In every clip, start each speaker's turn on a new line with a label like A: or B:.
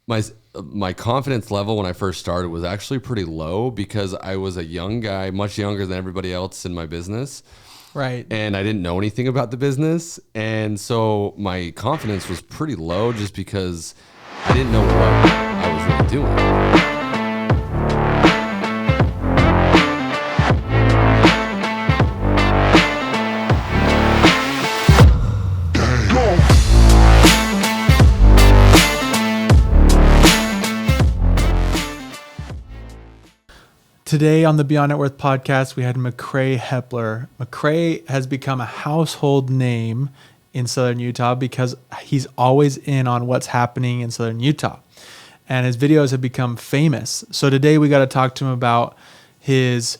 A: my confidence level when I first started was actually pretty low because I was a young guy, much younger than everybody else in my business.
B: Right.
A: And I didn't know anything about the business. And so my confidence was pretty low just because I didn't know what I was really doing.
B: Today on the Beyond Net Worth podcast, we had Macrae Heppler. Macrae has become a household name in Southern Utah because he's always in on what's happening in Southern Utah. And his videos have become famous. So today we got to talk to him about his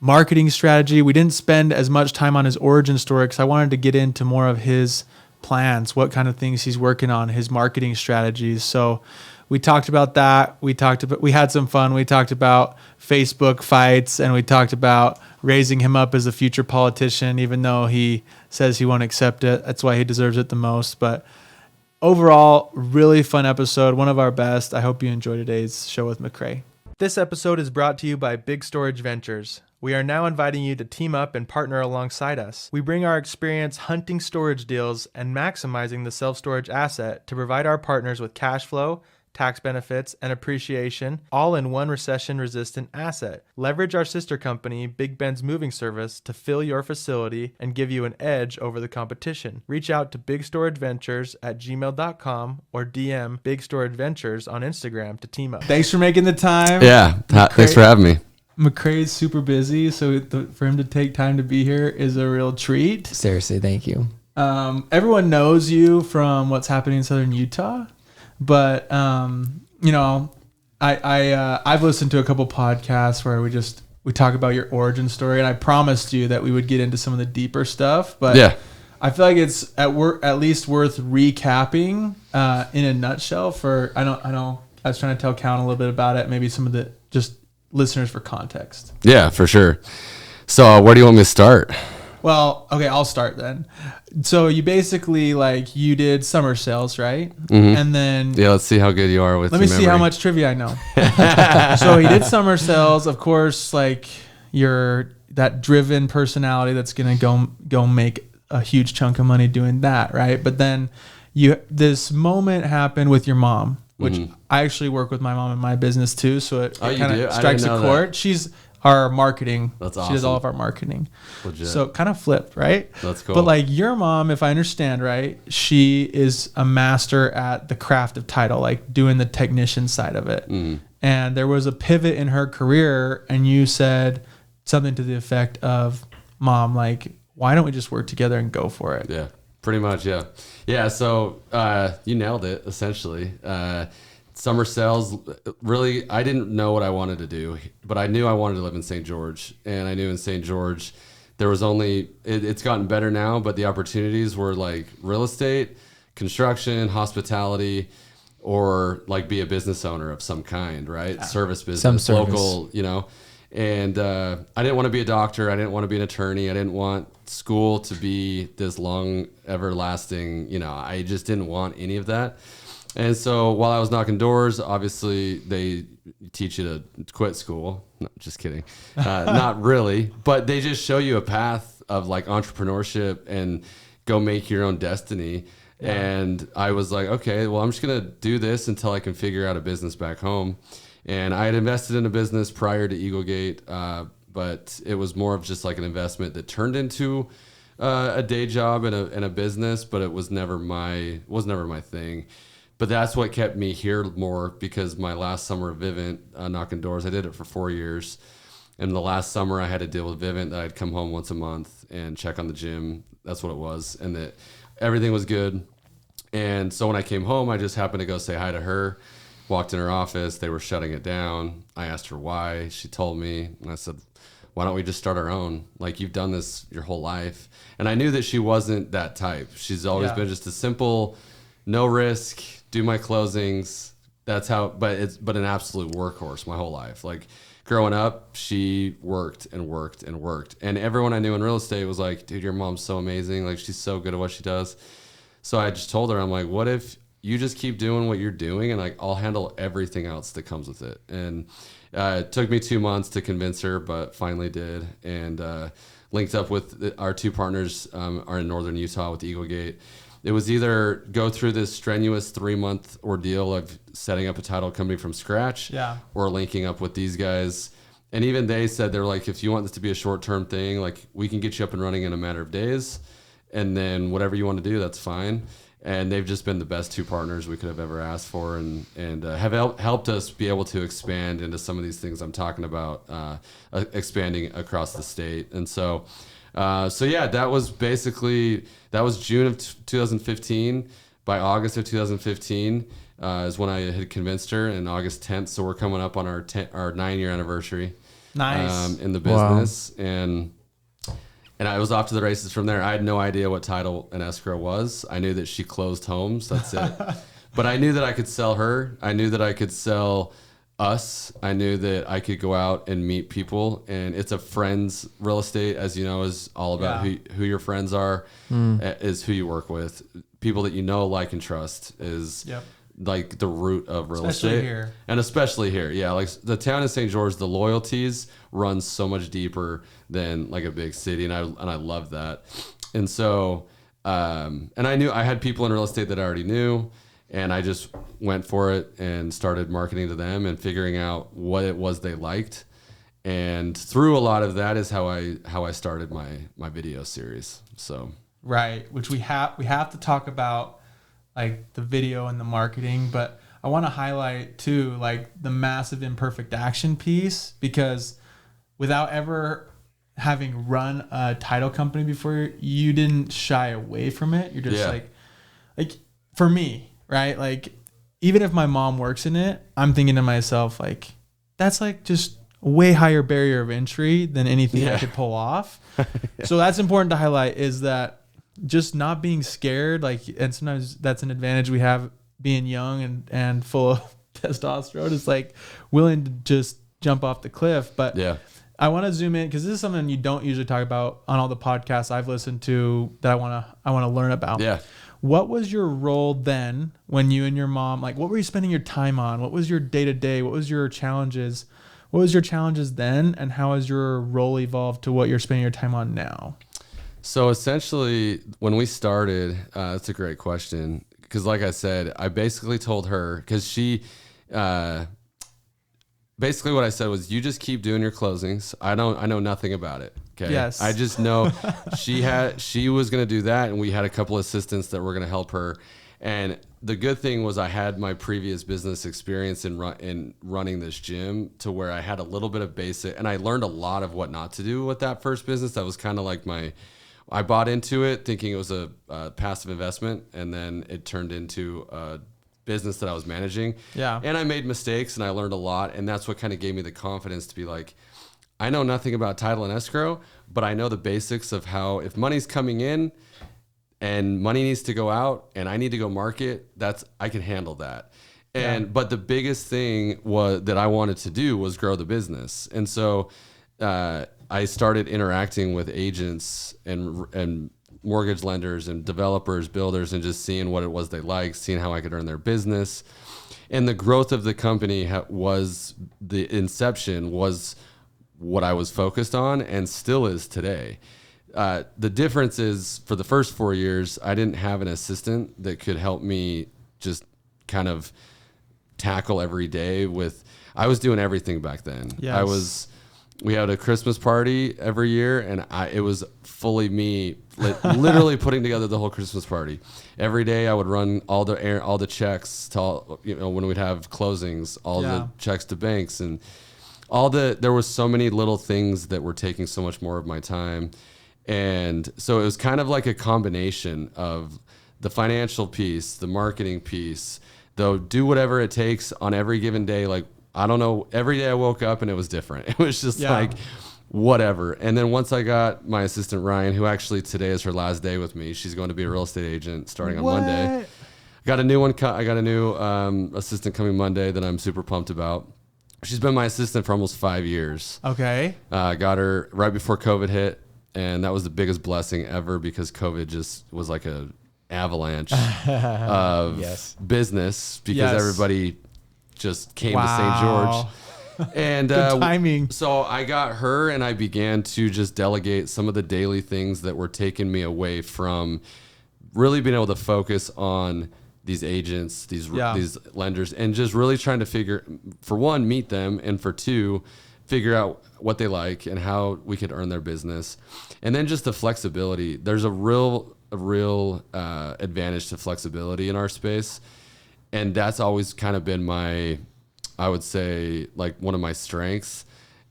B: marketing strategy. We didn't spend as much time on his origin story because I wanted to get into more of his plans, what kind of things he's working on, his marketing strategies. So we talked about that. We had some fun. We talked about Facebook fights, and we talked about raising him up as a future politician, even though he says he won't accept it. That's why he deserves it the most. But overall, really fun episode, one of our best. I hope you enjoy today's show with Macrae. This episode is brought to you by Big Storage Ventures. We are now inviting you to team up and partner alongside us. We bring our experience hunting storage deals and maximizing the self-storage asset to provide our partners with cash flow, tax benefits, and appreciation, all in one recession-resistant asset. Leverage our sister company, Big Ben's Moving Service, to fill your facility and give you an edge over the competition. Reach out to bigstorageventures@gmail.com or DM Big Storage Ventures on Instagram to team up. Thanks for making the time.
A: Yeah, thanks for having me.
B: Macrae's super busy, so for him to take time to be here is a real treat.
C: Seriously, thank you.
B: Everyone knows you from what's happening in Southern Utah. But you know, I've listened to a couple podcasts where we talk about your origin story, and I promised you that we would get into some of the deeper stuff. But yeah, I feel like it's at least worth recapping in a nutshell. I know I was trying to tell Count a little bit about it, maybe some of the just listeners for context.
A: Yeah, for sure. So where do you want me to start?
B: Well, okay, I'll start then. So you basically you did summer sales, right? Mm-hmm. And then
A: let's see how good you are with.
B: Let me see how much trivia I know. So he did summer sales, of course. You're that driven personality that's gonna go make a huge chunk of money doing that, right? But then this moment happened with your mom, which I actually work with my mom in my business too. So it kind of strikes a chord. She's our marketing.
A: That's awesome.
B: She does all of our marketing.
A: Legit.
B: So it kind of flipped, right?
A: That's cool.
B: But your mom, if I understand right, she is a master at the craft of title, doing the technician side of it. And there was a pivot in her career, and you said something to the effect of, Mom, why don't we just work together and go for it?
A: Yeah, pretty much. Yeah. Yeah. So you nailed it essentially. Summer sales, really, I didn't know what I wanted to do, but I knew I wanted to live in St. George. And I knew in St. George, there was it's gotten better now, but the opportunities were real estate, construction, hospitality, or be a business owner of some kind, right? Yeah. Service business, local, And I didn't want to be a doctor. I didn't want to be an attorney. I didn't want school to be this long, everlasting, I just didn't want any of that. And so while I was knocking doors, obviously they teach you to quit school. No, just kidding. Not really, but they just show you a path of entrepreneurship and go make your own destiny. Yeah. And I was like, okay, well, I'm just going to do this until I can figure out a business back home. And I had invested in a business prior to Eaglegate, but it was more of just an investment that turned into a day job and a business, but it was never my thing. But that's what kept me here more, because my last summer of Vivint, knocking doors, I did it for 4 years. And the last summer I had to deal with Vivint, that I'd come home once a month and check on the gym. That's what it was. And that everything was good. And so when I came home, I just happened to go say hi to her. Walked in her office. They were shutting it down. I asked her why. She told me. And I said, why don't we just start our own? You've done this your whole life. And I knew that she wasn't that type. She's always been just a simple, no risk, do my closings. That's how, but an absolute workhorse my whole life. Growing up, she worked and worked and worked. And everyone I knew in real estate was like, dude, your mom's so amazing. She's so good at what she does. So I just told her, I'm like, what if you just keep doing what you're doing, and like I'll handle everything else that comes with it. And it took me 2 months to convince her, but finally did. And linked up with our two partners are in northern Utah with Eagle Gate. It was either go through this strenuous 3-month ordeal of setting up a title company from scratch, or linking up with these guys. And even they said, they're like, if you want this to be a short-term thing, like we can get you up and running in a matter of days, and then whatever you want to do, that's fine. And they've just been the best two partners we could have ever asked for, and have helped us be able to expand into some of these things I'm talking about, expanding across the state. And so yeah, that was June of 2015. By August of 2015 is when I had convinced her, and August 10th. So we're coming up on our 9-year anniversary.
B: Nice.
A: In the business. Wow. And I was off to the races from there. I had no idea what title and escrow was. I knew that she closed homes. That's it. But I knew that I could sell her. I knew that I could sell us. I knew that I could go out and meet people. And it's a friends real estate, as you know, is all about who your friends are, is who you work with. People that you know, like, and trust is like the root of real estate. Here. And especially here. Yeah, like the town of St. George, the loyalties run so much deeper than like a big city, and I love that. And so and I knew I had people in real estate that I already knew, and I just went for it and started marketing to them and figuring out what it was they liked. And through a lot of that is how I started my video series. So
B: right, which we have to talk about, like the video and the marketing, but I want to highlight too, like the massive imperfect action piece, because without ever having run a title company before, you didn't shy away from it. You're just like for me, right? Like even if my mom works in it, I'm thinking to myself, like, that's like just a way higher barrier of entry than anything I could pull off. So that's important to highlight, is that just not being scared, like, and sometimes that's an advantage we have being young and full of testosterone, is like willing to just jump off the cliff. But I want to zoom in, because this is something you don't usually talk about on all the podcasts I've listened to that I want to learn about. Yeah. What was your role then when you and your mom, like, what were you spending your time on? What was your day to day? What was your challenges? What was your challenges then, and how has your role evolved to what you're spending your time on now?
A: So essentially, when we started, that's a great question, because like I said, I basically told her, because she, basically what I said was, you just keep doing your closings. I know nothing about it. Okay.
B: Yes.
A: I just know she was going to do that, and we had a couple assistants that were going to help her. And the good thing was I had my previous business experience in running this gym, to where I had a little bit of basic, and I learned a lot of what not to do with that first business. That was kind of like I bought into it thinking it was a passive investment, and then it turned into a business that I was managing. Yeah. And I made mistakes, and I learned a lot, and that's what kind of gave me the confidence to be like, I know nothing about title and escrow, but I know the basics of how, if money's coming in and money needs to go out and I need to go market, I can handle that. But the biggest thing that I wanted to do was grow the business. And so I started interacting with agents and mortgage lenders and developers, builders, and just seeing what it was they liked, seeing how I could earn their business. And the growth of the company the inception was what I was focused on, and still is today. The difference is, for the first 4 years, I didn't have an assistant that could help me just kind of tackle every day I was doing everything back then. Yes. We had a Christmas party every year, and it was fully me, literally putting together the whole Christmas party. Every day I would run all the checks to when we'd have closings, all the checks to banks, and there was so many little things that were taking so much more of my time. And so it was kind of like a combination of the financial piece, the marketing piece, though, do whatever it takes on every given day. Like, I don't know, every day I woke up and it was different. It was just like, whatever. And then once I got my assistant, Ryan, who actually today is her last day with me, she's going to be a real estate agent starting on Monday. Got a new one. I got a new assistant coming Monday that I'm super pumped about. She's been my assistant for almost 5 years. Okay. Got her right before COVID hit. And that was the biggest blessing ever, because COVID just was like avalanche of business because everybody just came to St. George. And
B: good timing.
A: So I got her and I began to just delegate some of the daily things that were taking me away from really being able to focus on these agents, these lenders, and just really trying to figure, for one, meet them, and for two, figure out what they like and how we could earn their business. And then just the flexibility. There's a real advantage to flexibility in our space. And that's always kind of been I would say, like one of my strengths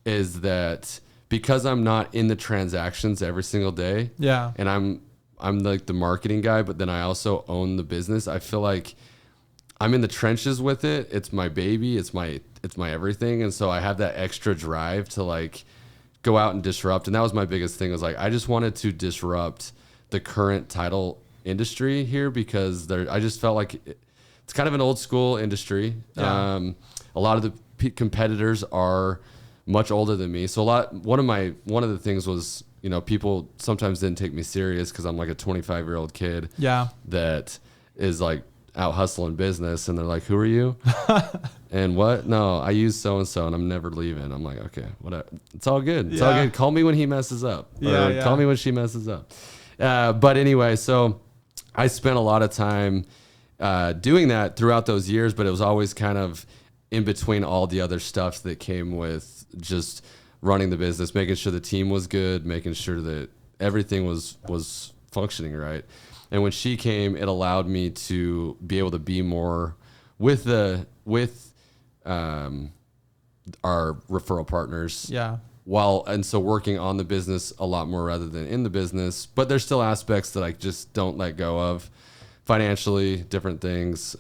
A: is that because I'm not in the transactions every single day.
B: Yeah.
A: And I'm like the marketing guy, but then I also own the business. I feel like I'm in the trenches with it. It's my baby. It's my everything. And so I have that extra drive to like go out and disrupt. And that was my biggest thing, was like, I just wanted to disrupt the current title industry here because I just felt like it's kind of an old school industry. Yeah. A lot of the competitors are much older than me. So one of the things was, you know, people sometimes didn't take me serious because I'm like a 25-year-old kid that is like out hustling business, and they're like, who are you? And what? No, I use so-and-so and I'm never leaving. I'm like, okay, whatever. It's all good. It's all good. Call me when he messes up. Call me when she messes up. But anyway, so I spent a lot of time doing that throughout those years, but it was always kind of in between all the other stuff that came with just running the business, making sure the team was good, making sure that everything was functioning right. And when she came, it allowed me to be able to be more with our referral partners.
B: Yeah.
A: And so working on the business a lot more rather than in the business, but there's still aspects that I just don't let go of financially, different things.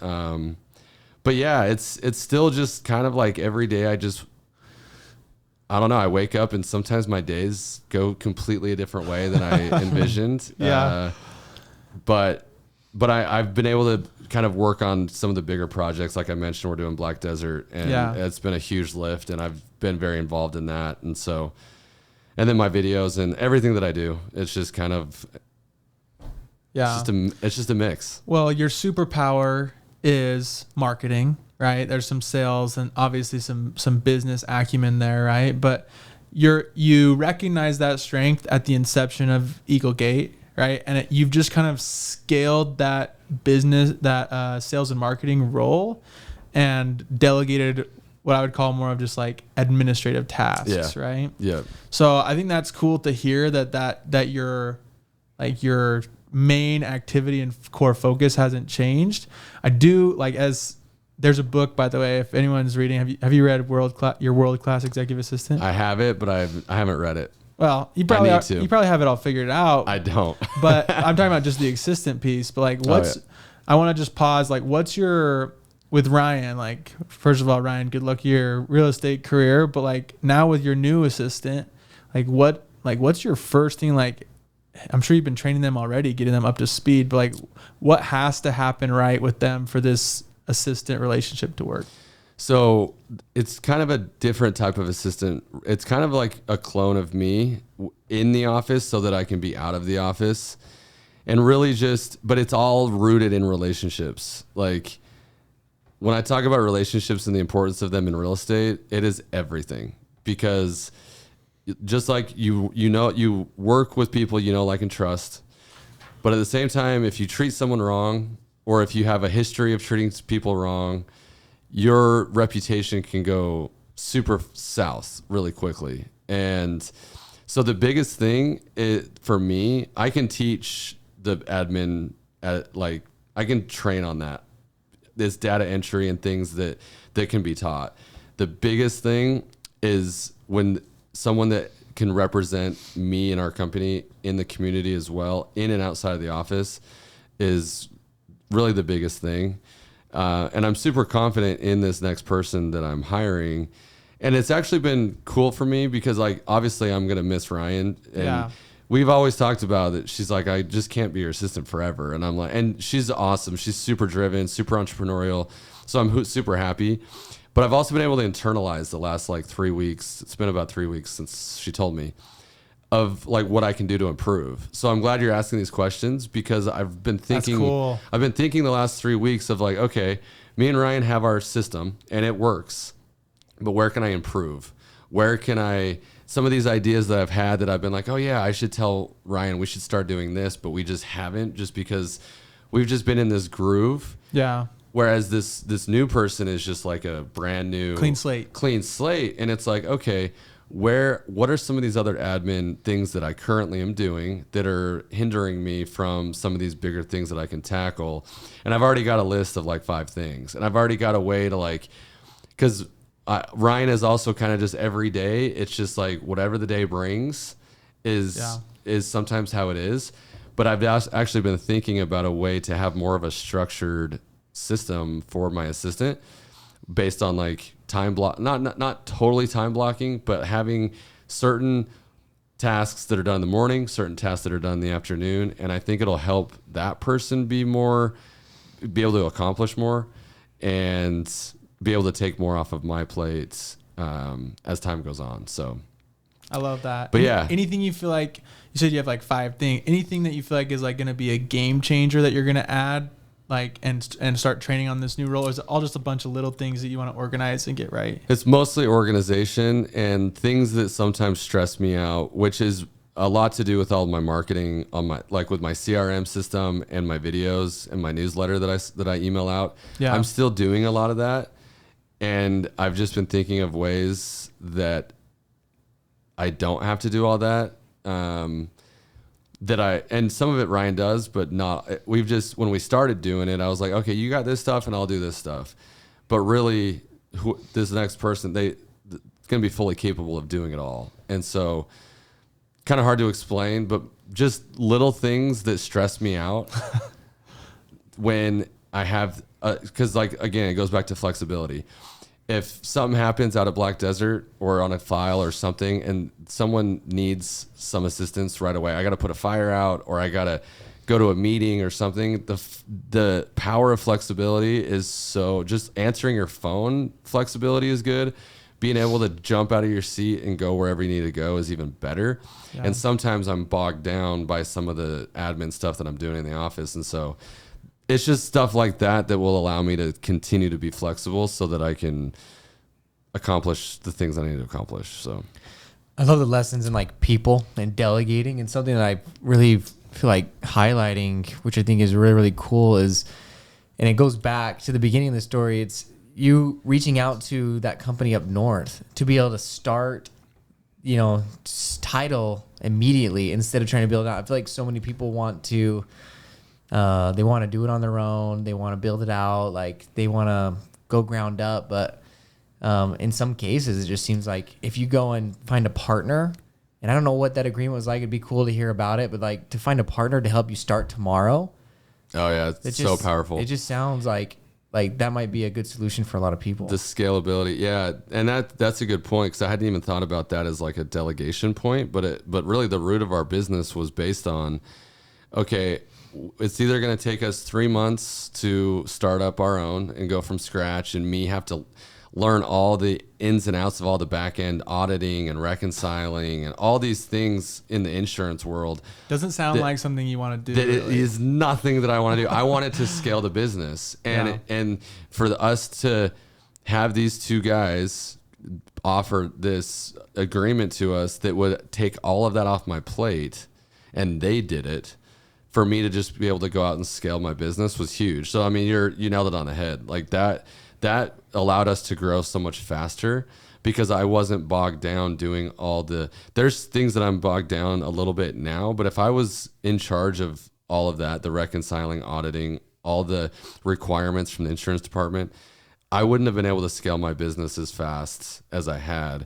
A: But yeah, it's still just kind of like every day I don't know. I wake up and sometimes my days go completely a different way than I envisioned. But I've been able to kind of work on some of the bigger projects. Like I mentioned, we're doing Black Desert, and it's been a huge lift, and I've been very involved in that. And so, and then my videos and everything that I do, it's just kind of, it's just a mix.
B: Well, your superpower is marketing, right? There's some sales and obviously some business acumen there, right? But you recognize that strength at the inception of Eagle Gate, right? And you've just kind of scaled that business, that sales and marketing role, and delegated what I would call more of just like administrative tasks, right?
A: Yeah.
B: So I think that's cool to hear that your main activity and core focus hasn't changed. I do like, as there's a book, by the way, if anyone's reading, have you read Your World Class Executive Assistant?
A: I have it, but I haven't read it.
B: Well, you probably have it all figured out.
A: I don't.
B: But I'm talking about just the assistant piece. But like, I want to just pause. Like, with Ryan, like, first of all, Ryan, good luck your real estate career. But like now with your new assistant, what's your first thing? Like, I'm sure you've been training them already, getting them up to speed, but like, what has to happen right with them for this assistant relationship to work?
A: So it's kind of a different type of assistant. It's kind of like a clone of me in the office so that I can be out of the office, and really but it's all rooted in relationships. Like when I talk about relationships and the importance of them in real estate, it is everything, because just like you work with people you know, like, and trust, but at the same time, if you treat someone wrong, or if you have a history of treating people wrong, your reputation can go super south really quickly. And so the biggest thing for me, I can teach the admin I can train on that. This data entry and things that can be taught. The biggest thing is when someone that can represent me and our company in the community as well, in and outside of the office, is really the biggest thing. And I'm super confident in this next person that I'm hiring. And it's actually been cool for me because, like, obviously I'm going to miss Ryan. And we've always talked about it. She's like, I just can't be your assistant forever. And I'm like, and she's awesome. She's super driven, super entrepreneurial. So I'm super happy. But I've also been able to internalize the last like 3 weeks. It's been about 3 weeks since she told me of like what I can do to improve. So I'm glad you're asking these questions because I've been thinking,
B: That's cool.
A: I've been thinking the last 3 weeks of like, okay, me and Ryan have our system and it works, but where can I improve? Where can I, some of these ideas that I've had that I've been like, oh yeah, I should tell Ryan we should start doing this, but we just haven't, just because we've just been in this groove.
B: Yeah.
A: Whereas this new person is just like a brand new
B: Clean slate.
A: And it's like, okay, what are some of these other admin things that I currently am doing that are hindering me from some of these bigger things that I can tackle? And I've already got a list of like 5 things, and I've already got a way to like, because Ryan is also kind of just every day. It's just like whatever the day brings is sometimes how it is. But I've actually been thinking about a way to have more of a structured system for my assistant based on like time block, not totally time blocking, but having certain tasks that are done in the morning, certain tasks that are done in the afternoon. And I think it'll help that person be able to accomplish more and be able to take more off of my plate as time goes on. So
B: I love that.
A: But yeah,
B: anything you feel like, you said you have like 5 things, anything that you feel like is like going to be a game changer that you're going to add, like, and start training on this new role? Or is it all just a bunch of little things that you want to organize and get right?
A: It's mostly organization and things that sometimes stress me out, which is a lot to do with all my marketing on my, like with my CRM system and my videos and my newsletter that I email out.
B: Yeah.
A: I'm still doing a lot of that. And I've just been thinking of ways that I don't have to do all that. And some of it Ryan does, but not, when we started doing it, I was like, okay, you got this stuff and I'll do this stuff. But really this next person, it's going to be fully capable of doing it all. And so kind of hard to explain, but just little things that stress me out when I have, cause like, again, it goes back to flexibility. If something happens out at Black Desert or on a file or something and someone needs some assistance right away, I got to put a fire out or I got to go to a meeting or something. The power of flexibility is so, just answering your phone flexibility is good. Being able to jump out of your seat and go wherever you need to go is even better. Yeah. And sometimes I'm bogged down by some of the admin stuff that I'm doing in the office. And so it's just stuff like that will allow me to continue to be flexible so that I can accomplish the things I need to accomplish. So
C: I love the lessons in like people and delegating, and something that I really feel like highlighting, which I think is really, really cool, is, and it goes back to the beginning of the story. It's you reaching out to that company up north to be able to start, title immediately instead of trying to build it out. I feel like so many people want to, they want to do it on their own. They want to build it out. Like they want to go ground up. But in some cases, it just seems like if you go and find a partner, and I don't know what that agreement was like, it'd be cool to hear about it, but like to find a partner to help you start tomorrow.
A: Oh yeah. It's so powerful.
C: It just sounds like that might be a good solution for a lot of people.
A: The scalability. Yeah. And that's a good point, because I hadn't even thought about that as like a delegation point, but really the root of our business was based on, okay, it's either going to take us 3 months to start up our own and go from scratch, and me have to learn all the ins and outs of all the back end auditing and reconciling and all these things in the insurance world.
B: Doesn't sound like something you want to do.
A: That really. It is nothing that I want to do. I want it to scale the business. And for us to have these 2 guys offer this agreement to us that would take all of that off my plate, and they did it, for me to just be able to go out and scale my business was huge. So, I mean, you nailed it on the head. Like that allowed us to grow so much faster, because I wasn't bogged down doing there's things that I'm bogged down a little bit now, but if I was in charge of all of that, the reconciling, auditing, all the requirements from the insurance department, I wouldn't have been able to scale my business as fast as I had.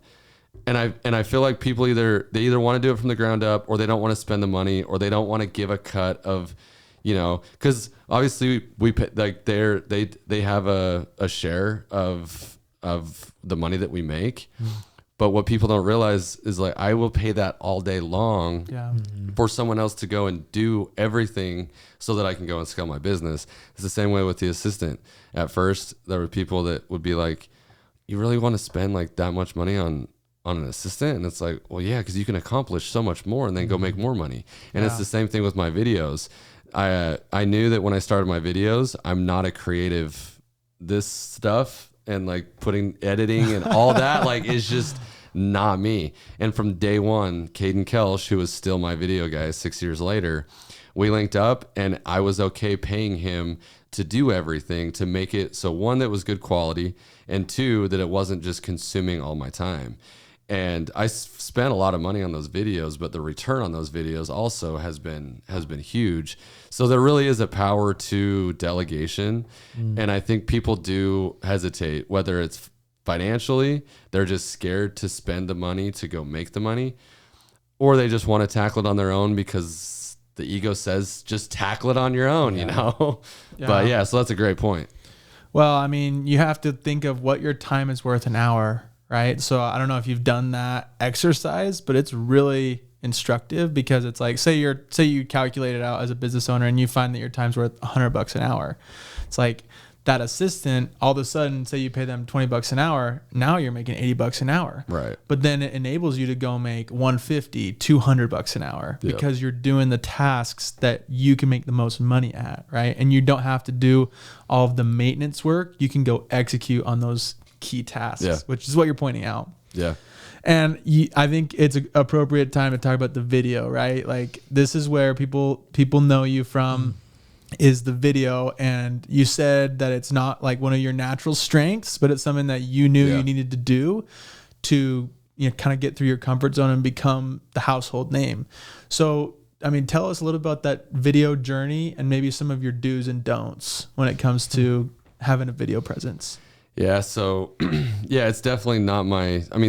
A: And I feel like people either want to do it from the ground up, or they don't want to spend the money, or they don't want to give a cut of, because obviously we pay, like they have a share of the money that we make. But what people don't realize is, like, I will pay that all day long for someone else to go and do everything so that I can go and scale my business. It's the same way with the assistant. At first, there were people that would be like, you really want to spend like that much money on on an assistant? And it's like, well, yeah, because you can accomplish so much more and then go make more money. And it's
B: Yeah.
A: the same thing with my videos. I knew that when I started my videos, I'm not a creative. This stuff and like putting editing and all that, like, is just not me. And from day one, Caden Kelsch, who was still my video guy 6 years later, we linked up, and I was okay paying him to do everything to make it so, one, that was good quality, and two, that it wasn't just consuming all my time. And I spent a lot of money on those videos, but the return on those videos also has been huge. So there really is a power to delegation, and I think people do hesitate, whether it's financially, they're just scared to spend the money to go make the money, or they just want to tackle it on their own because the ego says just tackle it on your own, you know?
B: Yeah.
A: But yeah, so that's a great point.
B: Well, I mean, you have to think of what your time is worth an hour, right? So I don't know if you've done that exercise, but it's really instructive, because it's like, say you calculate it out as a business owner and you find that your time's worth $100 an hour. It's like that assistant, all of a sudden, say you pay them $20 an hour, now you're making $80 an hour.
A: Right.
B: But then it enables you to go make $150, $200 an hour,
A: Yep.
B: because you're doing the tasks that you can make the most money at, right? And you don't have to do all of the maintenance work. You can go execute on those key tasks,
A: Yeah.
B: which is what you're pointing out.
A: Yeah.
B: And I think it's an appropriate time to talk about the video, right? Like, this is where people know you from, is the video. And you said that it's not like one of your natural strengths, but it's something that you knew you needed to do to, kind of get through your comfort zone and become the household name. So, I mean, tell us a little about that video journey and maybe some of your do's and don'ts when it comes to having a video presence.
A: Yeah. So, yeah, it's definitely not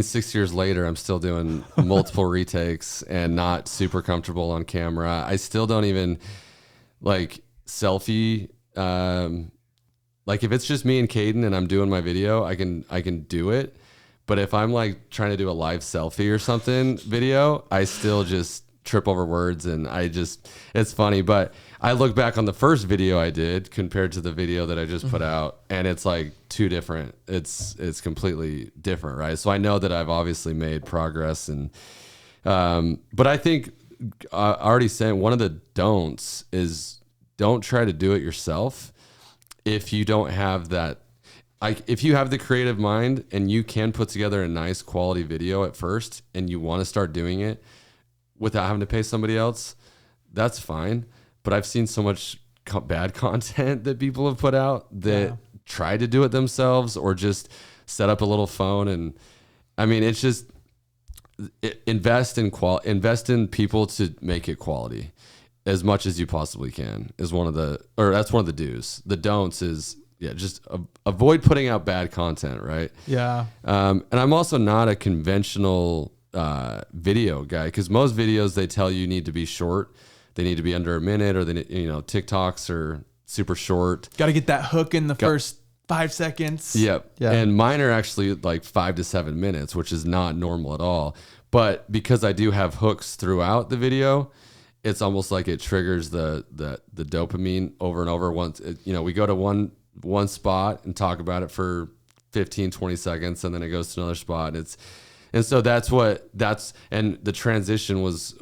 A: 6 years later, I'm still doing multiple retakes and not super comfortable on camera. I still don't even like selfie. Like, if it's just me and Caden and I'm doing my video, I can do it. But if I'm like trying to do a live selfie or something video, I still just trip over words, and it's funny. But I look back on the first video I did compared to the video that I just put out, and it's like two different. It's completely different, right? So I know that I've obviously made progress, and but I think already saying one of the don'ts is don't try to do it yourself if you don't have that. Like, if you have the creative mind and you can put together a nice quality video at first, and you want to start doing it without having to pay somebody else, that's fine. But I've seen so much bad content that people have put out that try to do it themselves, or just set up a little phone. And I mean, it's just invest in people to make it quality as much as you possibly can is that's one of the do's. The don'ts is, just avoid putting out bad content, right?
B: Yeah.
A: And I'm also not a conventional video guy, because most videos, they tell you need to be short. They need to be under a minute, or TikToks are super short.
B: Got to get that hook in the first 5 seconds.
A: Yep.
B: Yeah.
A: And mine are actually like 5 to 7 minutes, which is not normal at all. But because I do have hooks throughout the video, it's almost like it triggers the dopamine over and over. Once we go to one spot and talk about it for 15, 20 seconds, and then it goes to another spot. And so and the transition was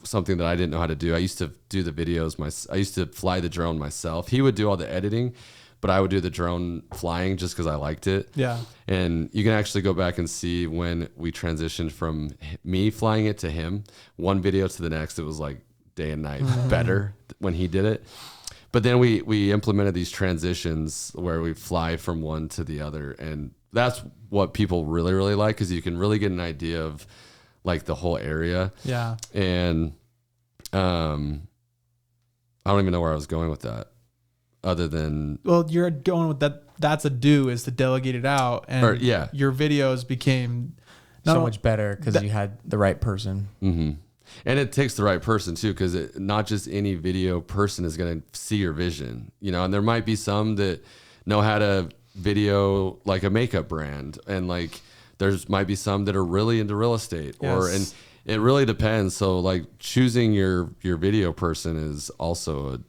A: something that I didn't know how to do. I used to do the videos. I used to fly the drone myself. He would do all the editing, but I would do the drone flying just because I liked it.
B: Yeah.
A: And you can actually go back and see when we transitioned from me flying it to him, one video to the next. It was like day and night better when he did it. But then we implemented these transitions where we fly from one to the other, and that's what people really, really like, because you can really get an idea of like the whole area.
B: Yeah.
A: And I don't even know where I was going with that, other than,
B: well, you're going with that. That's a do, is to delegate it out, and your videos became
C: so much better because you had the right person.
A: Mm-hmm. And it takes the right person too, because not just any video person is going to see your vision, and there might be some that know how to video like a makeup brand, and like there's might be some that are really into real estate, and it really depends. So like choosing your video person is also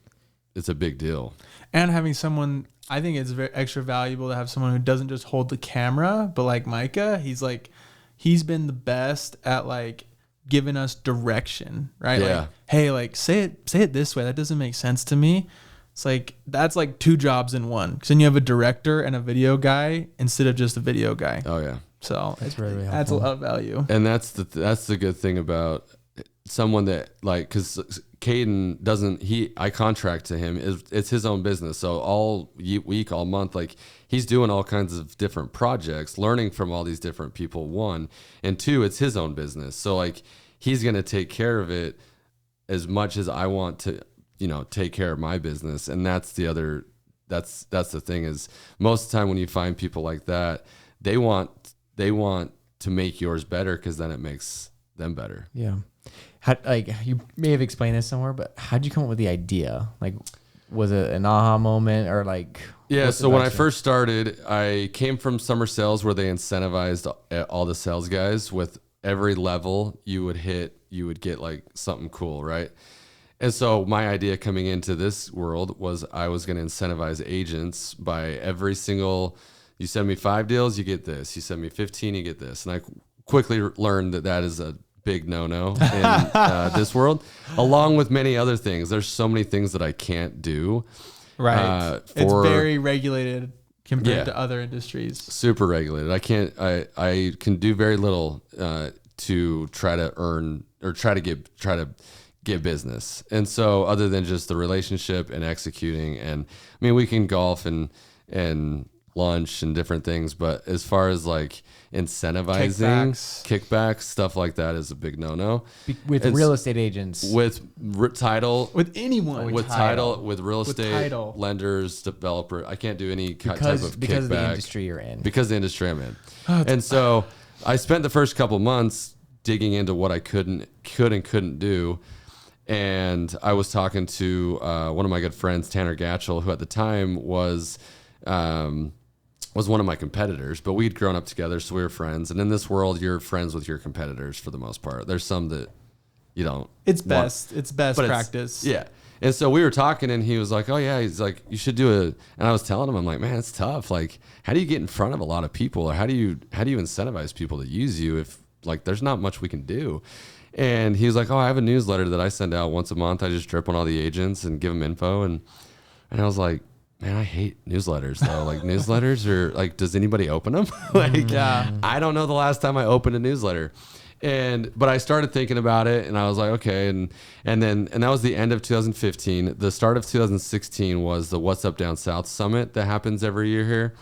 A: it's a big deal.
B: And having someone, I think it's very extra valuable to have someone who doesn't just hold the camera, but like Micah, he's like he's been the best at like giving us direction, right?
A: Yeah.
B: Like, hey, like say it this way. That doesn't make sense to me. It's like that's like 2 jobs in one. Because then you have a director and a video guy instead of just a video guy.
A: Oh yeah.
B: So
C: That's really helpful.
B: that's a lot of value.
A: And that's the good thing about someone that like, because Caden doesn't, I contract to him, it's his own business. So all week, all month, like he's doing all kinds of different projects, learning from all these different people, 1, and 2, it's his own business. So like he's going to take care of it as much as I want to, take care of my business. And that's the other, that's the thing is most of the time when you find people like that, they want to make yours better because then it makes them better.
C: Yeah. Like you may have explained this somewhere, but how'd you come up with the idea? Like, was it an aha moment or like?
A: Yeah. So when I first started, I came from summer sales where they incentivized all the sales guys with every level you would hit, you would get like something cool. Right. And so my idea coming into this world was I was going to incentivize agents by every single, you send me 5 deals, you get this. You send me 15, you get this. And I quickly learned that is a big no-no in this world, along with many other things. There's so many things that I can't do.
B: Right. It's very regulated compared to other industries.
A: Super regulated. I can do very little to try to earn or try to get business. And so other than just the relationship and executing, and I mean, we can golf and lunch and different things, but as far as like incentivizing kickbacks, stuff like that is a big no-no
C: with real estate agents,
A: with title,
B: with anyone,
A: with title, with real estate lenders, developer. I can't do any type of kickback
C: because of the industry you're in,
A: because of the industry I'm in. And so I spent the first couple months digging into what I could and couldn't do. And I was talking to one of my good friends, Tanner Gatchell, who at the time was one of my competitors, but we'd grown up together, so we were friends. And in this world, you're friends with your competitors for the most part. There's some that you don't.
B: It's best practice.
A: Yeah. And so we were talking, and he was like, "Oh yeah," he's like, "You should do it." And I was telling him, I'm like, "Man, it's tough. Like, how do you get in front of a lot of people, or how do you incentivize people to use you if like there's not much we can do?" And he was like, "Oh, I have a newsletter that I send out once a month. I just drip on all the agents and give them info." And I was like, man, I hate newsletters though. Like newsletters are like, does anybody open them? Like,
B: yeah.
A: I don't know the last time I opened a newsletter. But I started thinking about it, and I was like, okay. And that was the end of 2015. The start of 2016 was the What's Up Down South Summit that happens every year here.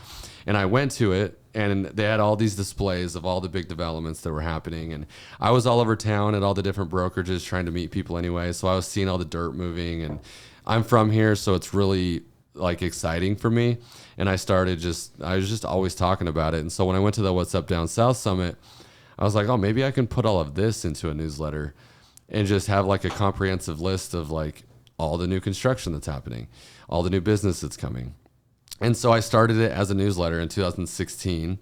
A: And I went to it, and they had all these displays of all the big developments that were happening. And I was all over town at all the different brokerages trying to meet people anyway. So I was seeing all the dirt moving, and I'm from here, so it's really like exciting for me. And I was just always talking about it. And so when I went to the What's Up Down South Summit, I was like, oh, maybe I can put all of this into a newsletter and just have like a comprehensive list of like all the new construction that's happening, all the new business that's coming. And so I started it as a newsletter in 2016,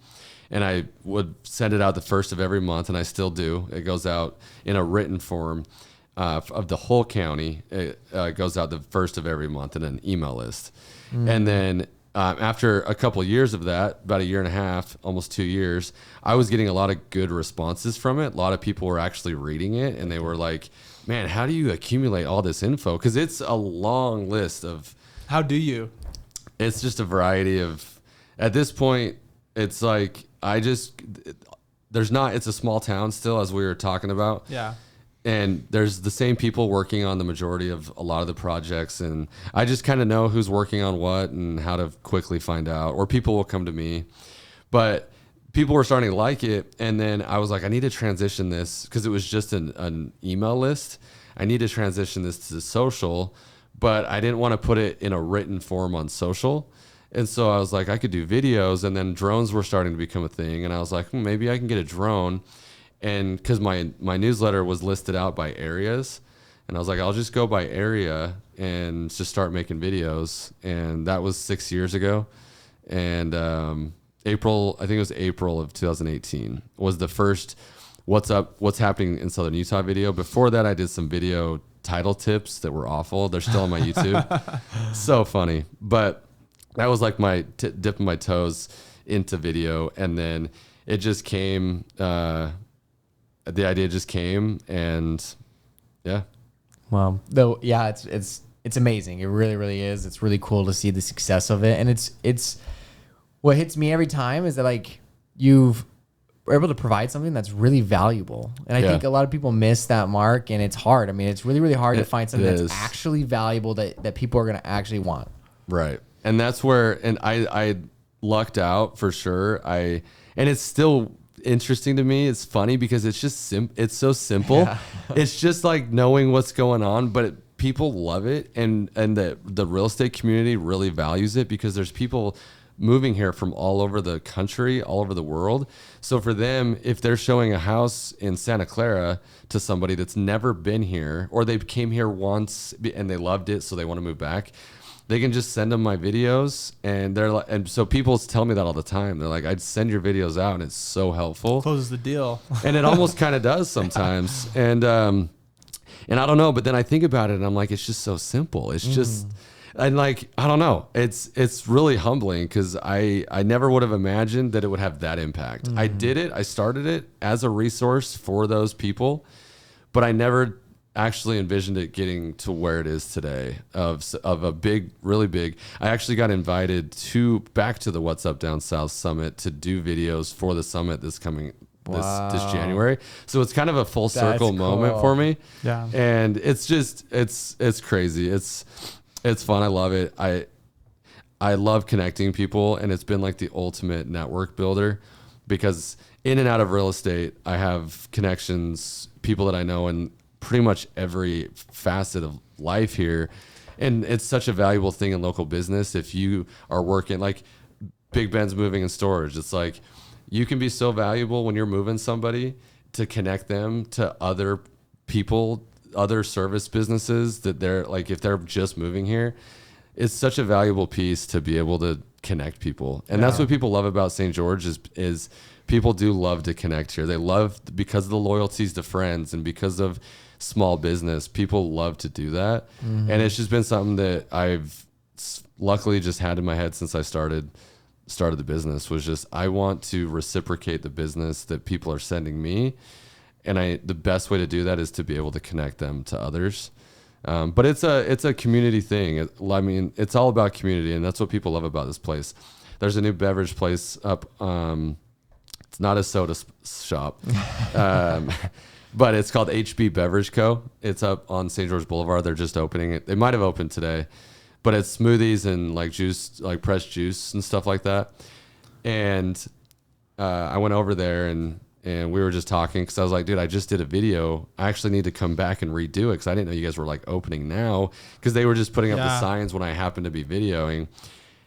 A: and I would send it out the first of every month, and I still do. It goes out in a written form of the whole county. It goes out the first of every month in an email list. And then after a couple of years of that, about a year and a half, almost 2 years, I was getting a lot of good responses from it. A lot of people were actually reading it, and they were like, man, how do you accumulate all this info? Because it's a long list of...
B: How do you?
A: It's just a variety of... At this point, it's like, it's a small town still, as we were talking about.
B: Yeah.
A: And there's the same people working on the majority of a lot of the projects, and I just kind of know who's working on what and how to quickly find out, or people will come to me. But people were starting to like it, and then I was like, I need to transition this, because it was just an email list. I need to transition this to social, but I didn't want to put it in a written form on social. And so I was like, I could do videos, and then drones were starting to become a thing, and I was like, maybe I can get a drone. And because my newsletter was listed out by areas, and I was like, I'll just go by area and just start making videos. And that was 6 years ago. And I think it was April of 2018 was the first what's happening in Southern Utah video. Before that, I did some video title tips that were awful. They're still on my YouTube. So funny. But that was like my dipping my toes into video. And then it just came. The idea just came, and yeah.
C: Well, though, yeah, it's amazing. It really, really is. It's really cool to see the success of it, and it's what hits me every time is that like you've were able to provide something that's really valuable, and I think a lot of people miss that mark, and it's hard. I mean, it's really, really hard to find something that's actually valuable that people are going to actually want.
A: Right, and that's where, and I lucked out for sure. And it's still interesting to me. It's funny because it's just it's so simple. Yeah. It's just like knowing what's going on, but people love it, and the real estate community really values it because there's people moving here from all over the country, all over the world. So for them, if they're showing a house in Santa Clara to somebody that's never been here, or they came here once and they loved it, so they want to move back, they can just send them my videos, and they're like, and so people tell me that all the time. They're like, I'd send your videos out, and it's so helpful.
B: Closes the deal.
A: And it almost kind of does sometimes. And I don't know, but then I think about it, and I'm like, it's just so simple. It's just, and like, I don't know. It's really humbling because I never would have imagined that it would have that impact. I did it. I started it as a resource for those people, but I never actually envisioned it getting to where it is today of a big, really big. I actually got invited back to the What's Up Down South Summit to do videos for the summit this coming this January. So it's kind of a full circle moment for me.
B: Yeah.
A: And it's just, it's crazy. It's fun. I love it. I love connecting people, and it's been like the ultimate network builder because in and out of real estate, I have connections, people that I know in pretty much every facet of life here. And it's such a valuable thing in local business. If you are working like Big Ben's moving and storage, it's like you can be so valuable when you're moving somebody to connect them to other people, other service businesses that they're like, if they're just moving here, it's such a valuable piece to be able to connect people. And that's what people love about St. George is people do love to connect here. They love, because of the loyalties to friends and because of small business, people love to do that. And it's just been something that I've luckily just had in my head since I started the business, was just, I want to reciprocate the business that people are sending me. And the best way to do that is to be able to connect them to others. But it's a community thing. I mean, it's all about community, and that's what people love about this place. There's a new beverage place up. It's not a soda shop, but it's called HB Beverage Co. It's up on St. George Boulevard. They're just opening it. They might have opened today, but it's smoothies and like juice, like pressed juice and stuff like that. And I went over there and we were just talking because I was like, dude, I just did a video. I actually need to come back and redo it because I didn't know you guys were like opening now, because they were just putting up the signs when I happened to be videoing.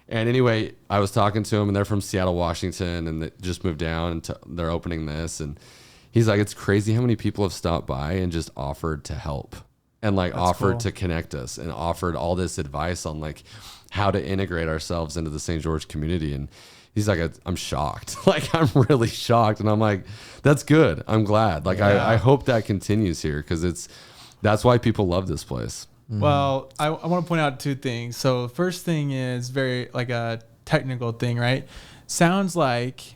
A: And anyway, I was talking to them, and they're from Seattle, Washington, and they just moved down, and they're opening this. And he's like, it's crazy how many people have stopped by and just offered to help and like offered to connect us and offered all this advice on like how to integrate ourselves into the St. George community. And he's like, I'm shocked. Like, I'm really shocked. And I'm like, that's good. I'm glad. Like, I hope that continues here, because that's why people love this place.
B: Well, I want to point out two things. So the first thing is very like a technical thing, right? Sounds like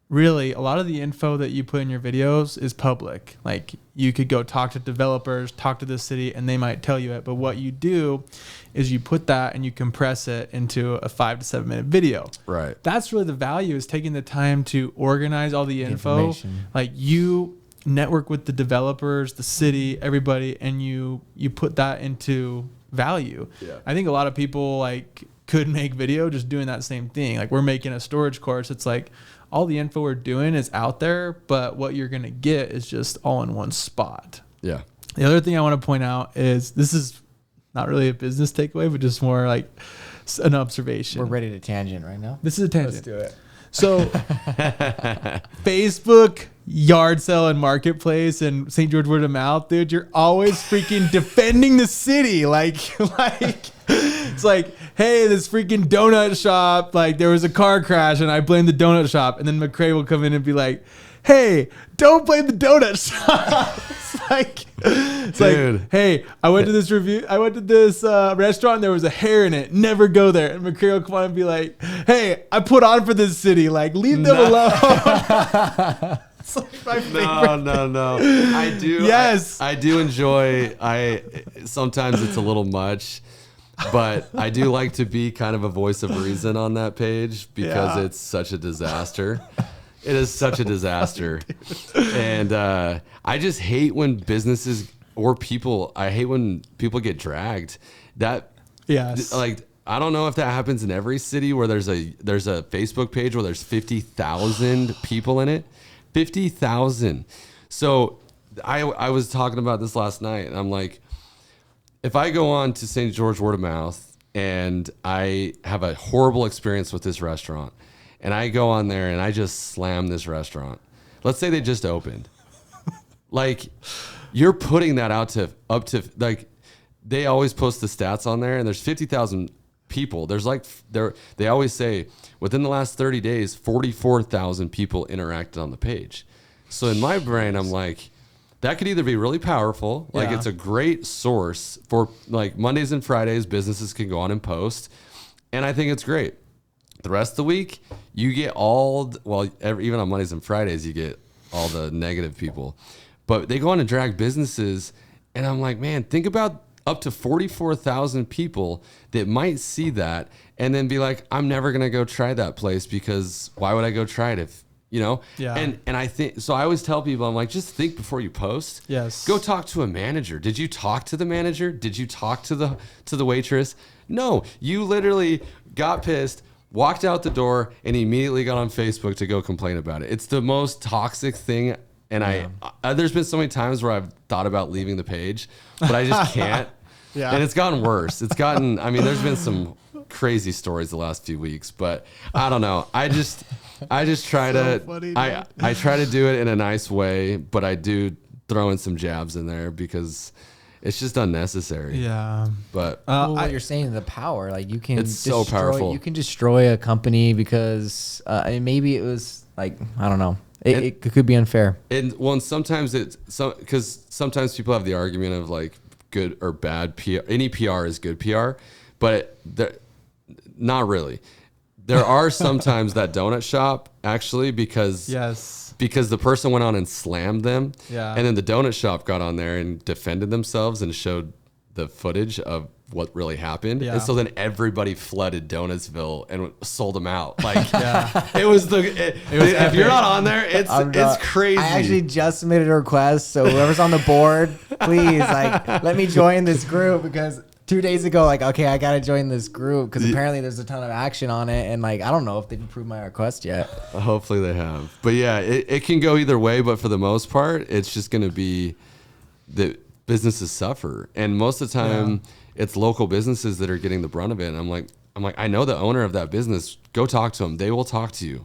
B: really a lot of the info that you put in your videos is public. Like, you could go talk to developers, talk to the city, and they might tell you it. But what you do is you put that and you compress it into a 5 to 7 minute video. Right. That's really the value, is taking the time to organize all the info. Like, you network with the developers, the city, everybody, and you put that into value. Yeah. I think a lot of people like could make video just doing that same thing. Like, we're making a storage course. It's like all the info we're doing is out there, but what you're going to get is just all in one spot. Yeah. The other thing I want to point out is, this is not really a business takeaway, but just more like an observation.
C: We're ready to tangent right now.
B: This is a tangent.
C: Let's do it.
B: So Facebook, yard sale and marketplace, and St. George word of mouth, dude, you're always freaking defending the city. Like It's like, hey, this freaking donut shop, like there was a car crash and I blame the donut shop. And then Macrae will come in and be like, hey, don't blame the donut shop. It's like, hey, I went to this restaurant and there was a hair in it. Never go there. And Macrae will come on and be like, hey, I put on for this city. Like, leave them alone. It's like my favorite.
A: No. I do.
B: Yes.
A: I do enjoy. Sometimes it's a little much, but I do like to be kind of a voice of reason on that page because it's such a disaster. It is such a disaster. And I just hate when businesses or people, I hate when people get dragged. Like, I don't know if that happens in every city where there's a Facebook page where there's 50,000 people in it. 50,000. So I was talking about this last night, and I'm like, if I go on to St. George word of mouth and I have a horrible experience with this restaurant, and I go on there and I just slam this restaurant. Let's say they just opened. Like, you're putting that out to up to, like, they always post the stats on there, and there's 50,000 people. There's like, they always say within the last 30 days, 44,000 people interacted on the page. So in my brain, I'm like, that could either be really powerful, like it's a great source for, like, Mondays and Fridays, businesses can go on and post, and I think it's great. The rest of the week, you get even on Mondays and Fridays, you get all the negative people. But they go on and drag businesses, and I'm like, man, think about up to 44,000 people that might see that and then be like, I'm never going to go try that place because why would I go try it if, you know?
B: Yeah.
A: And I think, so I always tell people, I'm like, just think before you post.
B: Yes.
A: Go talk to a manager. Did you talk to the manager? Did you talk to the waitress? No, you literally got pissed, walked out the door, and immediately got on Facebook to go complain about it. It's the most toxic thing. And there's been so many times where I've thought about leaving the page, but I just can't. And it's gotten worse. There's been some crazy stories the last few weeks, but I don't know. I just try I try to do it in a nice way, but I do throw in some jabs in there because it's just unnecessary.
B: Yeah.
A: But
C: what you're saying, the power, like
A: it's so powerful.
C: You can destroy a company because maybe it was like, I don't know. It could be unfair.
A: And sometimes because sometimes people have the argument of like good or bad PR. Any PR is good PR, but not really. There are sometimes that donut shop actually because the person went on and slammed them, and then the donut shop got on there and defended themselves and showed the footage of what really happened. And so then everybody flooded Donutsville and sold them out. Like it was if you're not on there, it's crazy.
C: I actually just submitted a request, so whoever's on the board, please let me join this group because 2 days ago, I gotta join this group because apparently there's a ton of action on it, and I don't know if they've approved my request yet.
A: Hopefully they have. But yeah, it can go either way, but for the most part, it's just gonna be that businesses suffer, and most of the time it's local businesses that are getting the brunt of it. And I'm like, I know the owner of that business. Go talk to them. They will talk to you.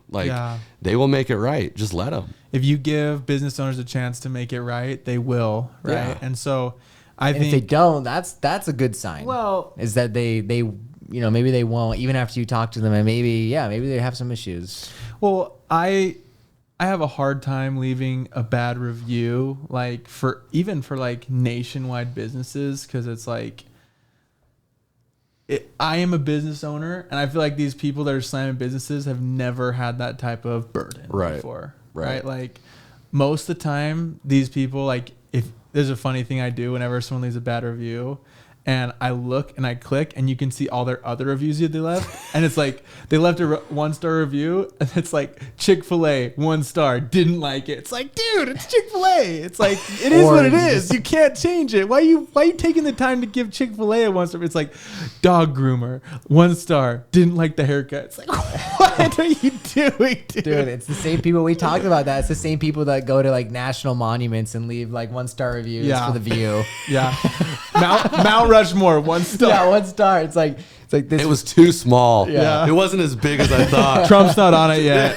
A: They will make it right. Just let them.
B: If you give business owners a chance to make it right, they will. Right. Yeah. And so I think
C: if they don't, that's a good sign.
B: Well,
C: is that they maybe they won't even after you talk to them, and maybe they have some issues.
B: Well, I have a hard time leaving a bad review, for nationwide businesses, because it's I am a business owner, and I feel like these people that are slamming businesses have never had that type of burden before. Right. Most of the time, these people, if there's a funny thing I do whenever someone leaves a bad review, and I look and I click, and you can see all their other reviews that they left. And it's they left a 1-star review, and it's Chick-fil-A, 1 star, didn't like it. It's dude, it's Chick-fil-A. It's it is what it is. You can't change it. Why you taking the time to give Chick-fil-A a 1 star? It's dog groomer, 1 star, didn't like the haircut. It's what are you doing, dude?
C: Dude, it's the same people. We talked about that. It's the same people that go to national monuments and leave 1-star reviews for the view.
B: Yeah. Mount Rushmore, 1 star.
C: Yeah, 1 star. It's like this.
A: It was too small.
B: Yeah.
A: It wasn't as big as I thought.
B: Trump's not on it yet.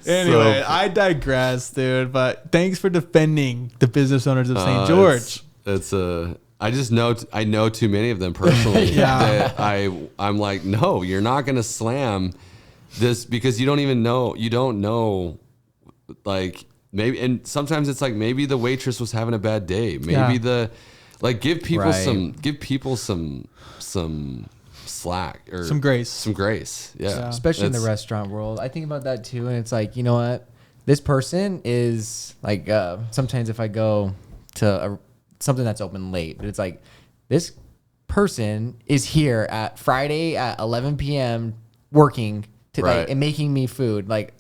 B: Anyway, I digress, dude. But thanks for defending the business owners of St. George.
A: I just know I know too many of them personally.
B: Yeah.
A: That I'm like, no, you're not gonna slam this because you don't even know. You don't know, like maybe. And sometimes it's like maybe the waitress was having a bad day. Maybe give people some slack or
B: Some grace.
A: Some grace. Yeah.
C: Especially in the restaurant world. I think about that too. And it's like, you know what? This person is like, sometimes if I go to something that's open late, but it's like, this person is here at Friday at 11 p.m. working to like, and making me food. Like,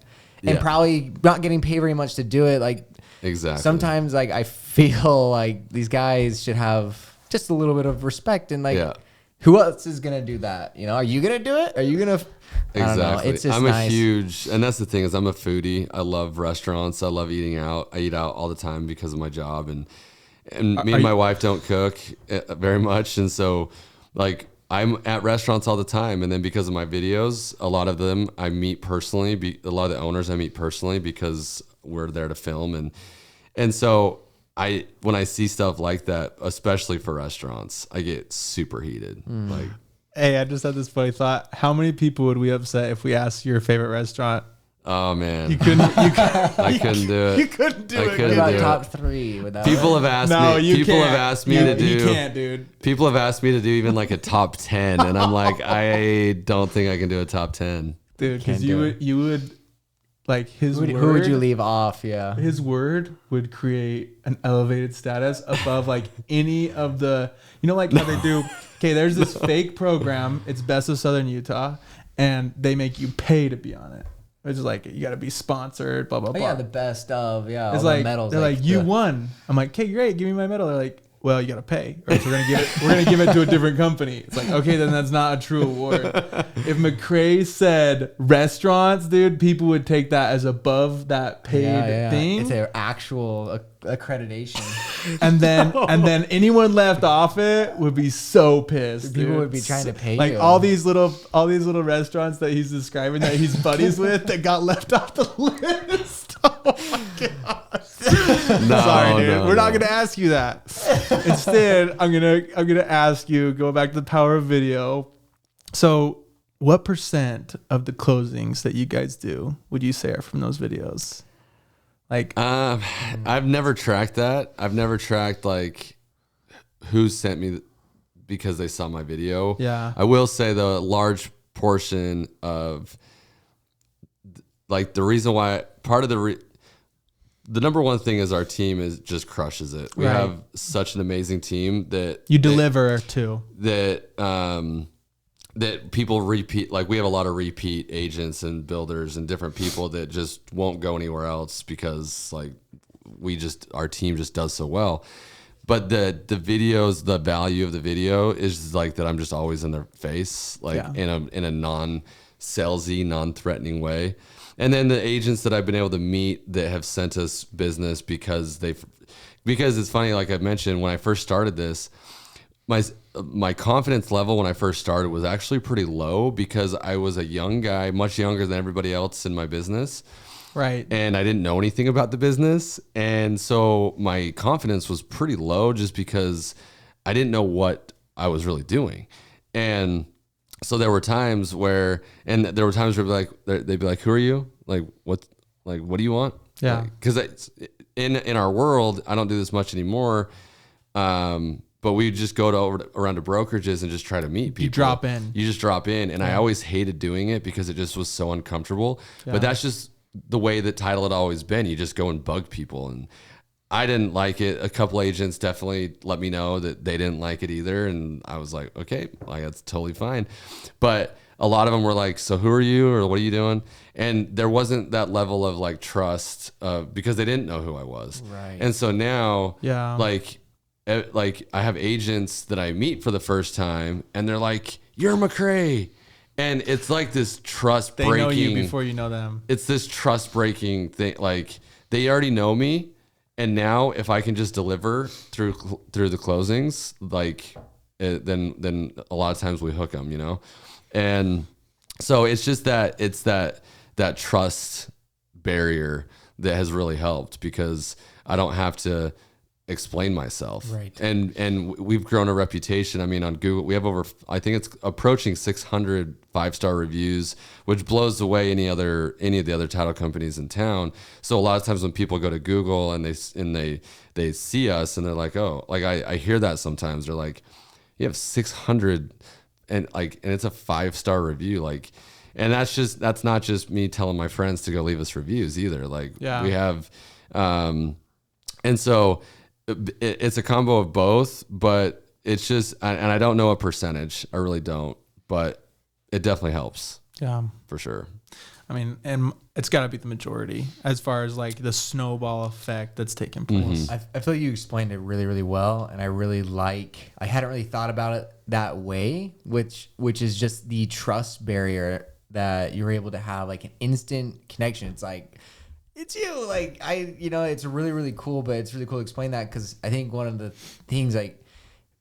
C: and probably not getting paid very much to do it. Like,
A: exactly.
C: Sometimes like I feel like these guys should have just a little bit of respect and like, who else is gonna do that? You know, are you gonna do it? Are you gonna?
A: Exactly.
C: I don't know. It's just
A: I'm
C: nice.
A: a huge, and that's the thing is I'm a foodie. I love restaurants. I love eating out. I eat out all the time because of my job, and me and my wife don't cook very much, and so like I'm at restaurants all the time. And then because of my videos, a lot of them I meet personally. A lot of the owners I meet personally because we're there to film, and so. When I see stuff like that, especially for restaurants, I get super heated. Like,
B: hey, I just had this funny thought. How many people would we upset if we asked your favorite restaurant?
A: oh man,
B: You couldn't.
A: I couldn't do it.
B: You couldn't do
A: I
B: it.
C: What
A: couldn't
C: about
A: do it.
C: top three? Would that
A: People
C: work?
A: have asked
B: No,
A: me.
B: you
A: People
B: can't.
A: have asked me to do.
B: You can't, dude.
A: People have asked me to do even like a top 10, and I'm like, I don't think I can do a top 10.
B: Dude, because
C: Can't do
B: you would like his word.
C: Who would you leave off? Yeah.
B: His word would create an elevated status above like any of the, you know, like how they do. Okay, there's this fake program. It's Best of Southern Utah, and they make you pay to be on it. It's just like you got to be sponsored. Blah blah
C: Oh,
B: blah.
C: yeah, the best of
B: it's
C: all
B: like
C: the medals.
B: they're like you won. I'm like, okay, great, give me my medal. They're like, well, you got to pay, or else we're gonna give it to a different company. It's like, okay, then that's not a true award. If Macrae said restaurants, dude, people would take that as above that paid thing.
C: It's an actual accreditation.
B: And then anyone left off it would be so pissed.
C: People
B: dude.
C: would be trying to pay
B: like
C: you.
B: all these little restaurants that he's describing that he's buddies with that got left off the list. Oh my gosh.
A: No,
B: Sorry, dude.
A: no,
B: We're not
A: no.
B: gonna ask you that. Instead, I'm gonna ask you, go back to the power of video. So what percent of the closings that you guys do would you say are from those videos? Like
A: I've never tracked that. I've never tracked like who sent me because they saw my video.
B: Yeah.
A: I will say though, a large portion of like the reason why part of the number one thing is our team is just crushes it. We
B: Right.
A: have such an amazing team that
B: you deliver to.
A: That people repeat. Like we have a lot of repeat agents and builders and different people that just won't go anywhere else because like our team just does so well. But the videos, the value of the video is like that I'm just always in their face, like in a non-salesy, non-threatening way. And then the agents that I've been able to meet that have sent us business because it's funny, like I mentioned, when I first started this, my confidence level when I first started was actually pretty low because I was a young guy, much younger than everybody else in my business.
B: Right.
A: And I didn't know anything about the business. And so my confidence was pretty low just because I didn't know what I was really doing. And so there were times where they'd be like, who are you? Like, what do you want?
B: Yeah.
A: Because in our world, I don't do this much anymore. But we just go around to brokerages and just try to meet people.
B: You drop in.
A: You just drop in. And I always hated doing it because it just was so uncomfortable.
B: Yeah.
A: But that's just the way that title had always been. You just go and bug people. And I didn't like it. A couple agents definitely let me know that they didn't like it either. And I was like, okay, like that's totally fine. But a lot of them were like, so who are you or what are you doing? And there wasn't that level of like trust because they didn't know who I was.
C: Right.
A: And so now,
B: Yeah.
A: like I have agents that I meet for the first time and they're like, you're Macrae. And it's like this trust breaking.
B: They know you before you know them.
A: It's this trust breaking thing. Like they already know me. And now if I can just deliver through the closings, like then a lot of times we hook them, you know? And so it's just that trust barrier that has really helped because I don't have to explain myself.
C: Right.
A: And we've grown a reputation. I mean, on Google, we have I think it's approaching 600 5-star reviews, which blows away any of the other title companies in town. So a lot of times when people go to Google and they see us and they're like, oh, like I hear that sometimes. They're like, you have 600 and it's a 5-star review. Like, and that's not just me telling my friends to go leave us reviews either. Like we have, and so it's a combo of both, but it's just, and I don't know a percentage. I really don't, but it definitely helps.
B: Yeah,
A: for sure.
B: I mean, and it's got to be the majority as far as like the snowball effect that's taking place.
C: I feel like you explained it really, really well, and I hadn't really thought about it that way, which is just the trust barrier that you're able to have, like an instant connection. It's like, it's you, like it's really, really cool, but it's really cool to explain that, because I think one of the things like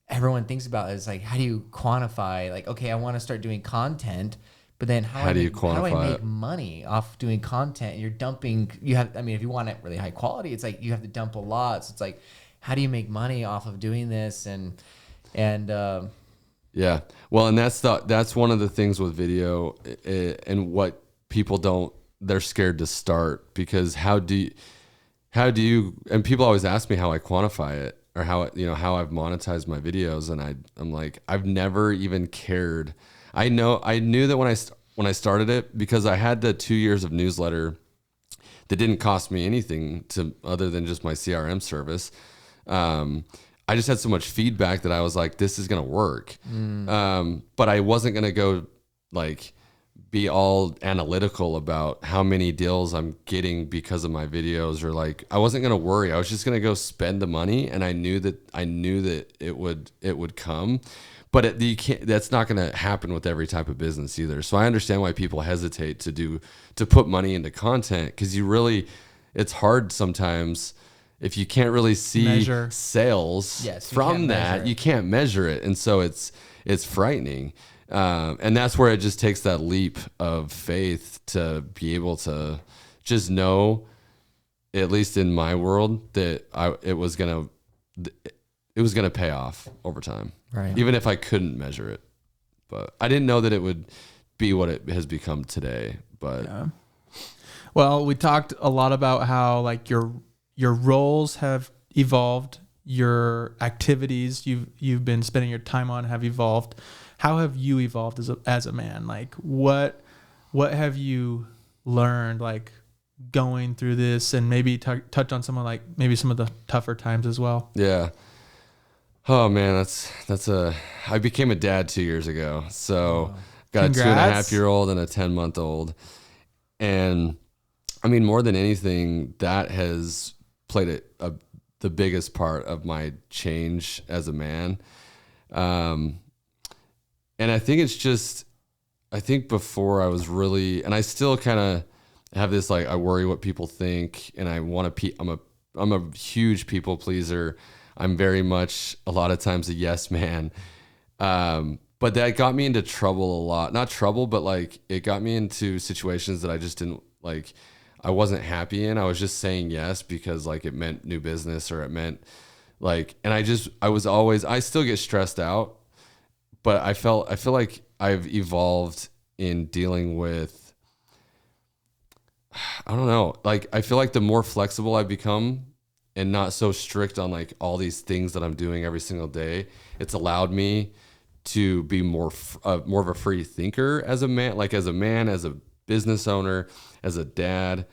C: everyone thinks about is like, how do you quantify, like, okay, I want to start doing content, but then how do I make money off doing content? You're dumping, if you want it really high quality, it's like you have to dump a lot. So it's like, how do you make money off of doing this? And
A: yeah, well, and that's one of the things with video, and what people they're scared to start, because how do you, and people always ask me how I quantify it, or how I've monetized my videos. And I'm like, I've never even cared. I knew that when I started it, because I had the 2 years of newsletter that didn't cost me anything other than just my CRM service. I just had so much feedback that I was like, this is going to work. But I wasn't going to go like be all analytical about how many deals I'm getting because of my videos, or like, I wasn't going to worry. I was just going to go spend the money. And I knew that it would come, but that's not going to happen with every type of business either. So I understand why people hesitate to put money into content. 'Cause it's hard sometimes if you can't really see
B: Measure
A: sales from that, you can't measure it. And so it's frightening. And that's where it just takes that leap of faith to be able to just know, at least in my world, that it was going to pay off over time.
C: Right.
A: Even if I couldn't measure it. But I didn't know that it would be what it has become today. But
B: yeah. Well, we talked a lot about how like your roles have evolved, your activities you've been spending your time on have evolved. How have you evolved as a man? Like what have you learned, like going through this, and maybe touch on some of some of the tougher times as well?
A: Yeah. Oh man, I became a dad 2 years ago. So got
B: Congrats.
A: a 2.5-year-old and a 10-month-old. And I mean, more than anything, that has played the biggest part of my change as a man. And I think it's just, before I was really, and I still kind of have this, like, I worry what people think, and I want to, I'm a huge people pleaser. I'm very much a lot of times a yes man. But that got me into trouble a lot. Not trouble, but like it got me into situations that I just didn't like. I wasn't happy in. I was just saying yes because like it meant new business, or it meant like, and I still get stressed out, but I feel like I've evolved in dealing with, I don't know, like I feel like the more flexible I've become and not so strict on like all these things that I'm doing every single day, it's allowed me to be more of a free thinker as a man, as a business owner, as a dad.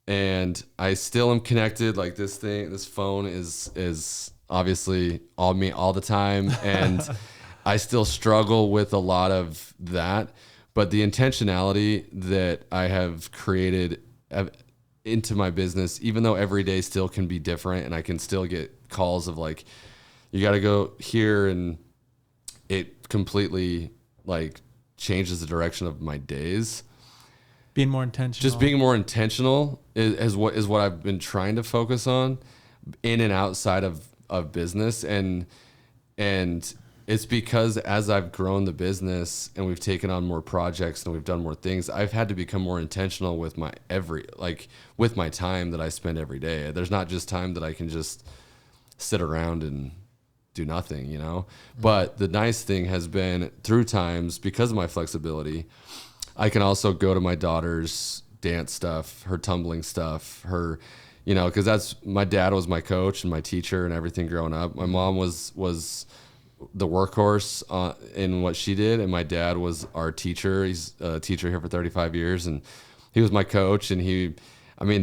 A: And I still am connected. Like this phone is obviously on me all the time. And I still struggle with a lot of that, but the intentionality that I have created into my business, even though every day still can be different and I can still get calls of like, you got to go here, and it completely like changes the direction of my days.
B: Being more intentional.
A: Just being more intentional is what I've been trying to focus on in and outside of business. And it's because as I've grown the business and we've taken on more projects and we've done more things, I've had to become more intentional with with my time that I spend every day. There's not just time that I can just sit around and do nothing, you know. But the nice thing has been through times, because of my flexibility, I can also go to my daughter's dance stuff, her tumbling stuff, her, you know, because that's, my dad was my coach and my teacher and everything growing up. My mom was the workhorse in what she did, and my dad was our teacher. He's a teacher here for 35 years, and he was my coach, and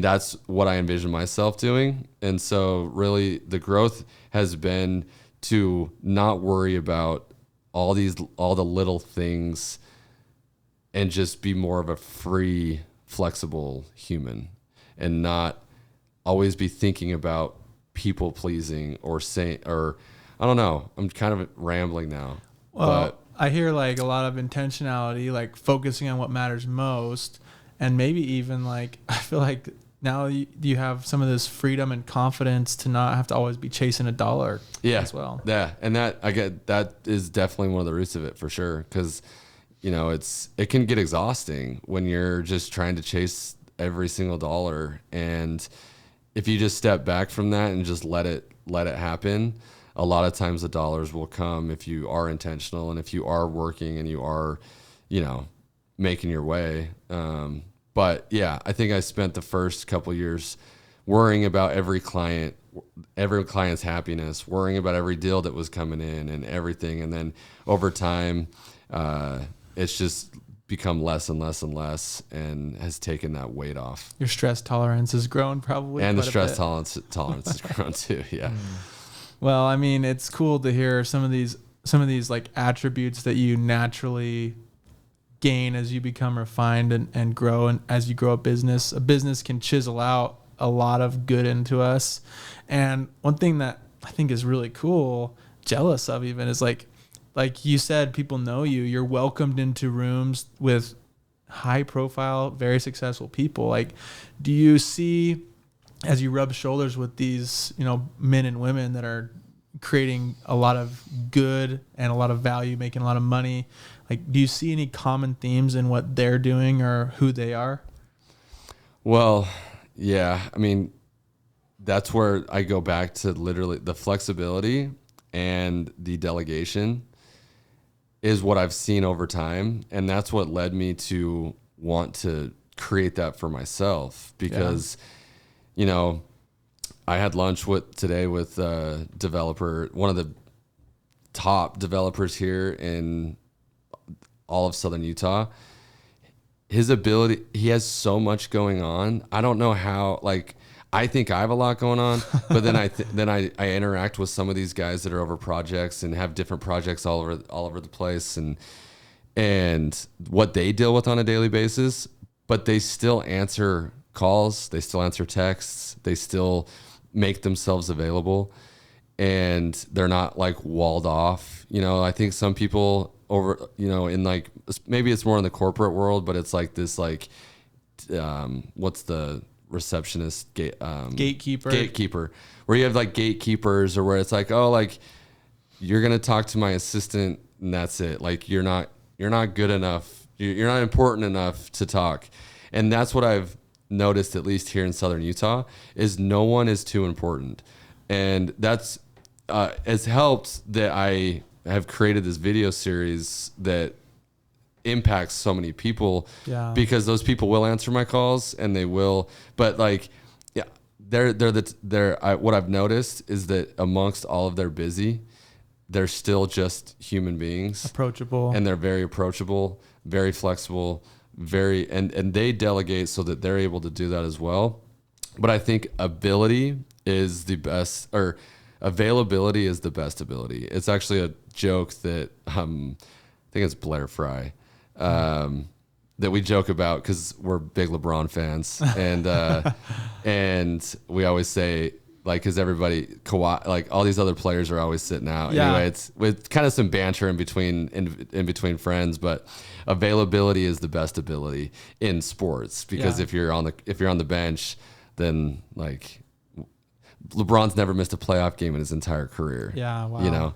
A: that's what I envision myself doing. And so really the growth has been to not worry about all the little things and just be more of a free, flexible human, and not always be thinking about people pleasing or saying, or I don't know. I'm kind of rambling now.
B: Well,
A: but
B: I hear like a lot of intentionality, like focusing on what matters most. And maybe even like, I feel like now you have some of this freedom and confidence to not have to always be chasing a dollar as well.
A: Yeah. And that is definitely one of the roots of it for sure. Cause you know, it can get exhausting when you're just trying to chase every single dollar. And if you just step back from that and just let it happen, a lot of times the dollars will come if you are intentional and if you are working and you are, you know, making your way. But yeah, I think I spent the first couple years worrying about every client's happiness, worrying about every deal that was coming in and everything. And then over time, it's just become less and less and less, and has taken that weight off.
B: Your stress tolerance has grown probably.
A: And the stress tolerance has grown too. Yeah.
B: Well, I mean, it's cool to hear some of these like attributes that you naturally gain as you become refined and grow. And as you grow a business can chisel out a lot of good into us. And one thing that I think is really cool, jealous of even, is like you said, people know you. You're welcomed into rooms with high profile, very successful people. Like, do you see, as you rub shoulders with these, you know, men and women that are creating a lot of good and a lot of value, making a lot of money, like, do you see any common themes in what they're doing or who they are?
A: Well, yeah. I mean, that's where I go back to literally the flexibility and the delegation is what I've seen over time. And that's what led me to want to create that for myself, because, you know, I had lunch today with a developer, one of the top developers here in all of Southern Utah. His ability, he has so much going on. I don't know how, like, I think I have a lot going on, but then I interact with some of these guys that are over projects and have different projects all over the place, and what they deal with on a daily basis, but they still answer calls, they still answer texts, they still make themselves available, and they're not like walled off. You know, I think some people over, you know, in like, maybe it's more in the corporate world, but it's like this, like, what's the receptionist, gatekeeper, where you have like gatekeepers, or where it's like, oh, like, you're going to talk to my assistant and that's it. Like, you're not good enough. You're not important enough to talk. And that's what I've noticed, at least here in Southern Utah, is no one is too important. And that's, has helped that I have created this video series that impacts so many people, because those people will answer my calls, and they will, but like, yeah, what I've noticed is that amongst all of their busy, they're still just human beings,
B: approachable,
A: and they're very approachable, very flexible, and they delegate so that they're able to do that as well. But I think ability is the best, or availability is the best ability. It's actually a joke that I think it's Blair Fry, that we joke about because we're big LeBron fans, and we always say, like, because everybody, Kawhi, like all these other players are always sitting out. Yeah. Anyway, it's with kind of some banter in between friends, but availability is the best ability in sports, because if you're on the bench, then like LeBron's never missed a playoff game in his entire career.
B: Yeah, wow.
A: You know,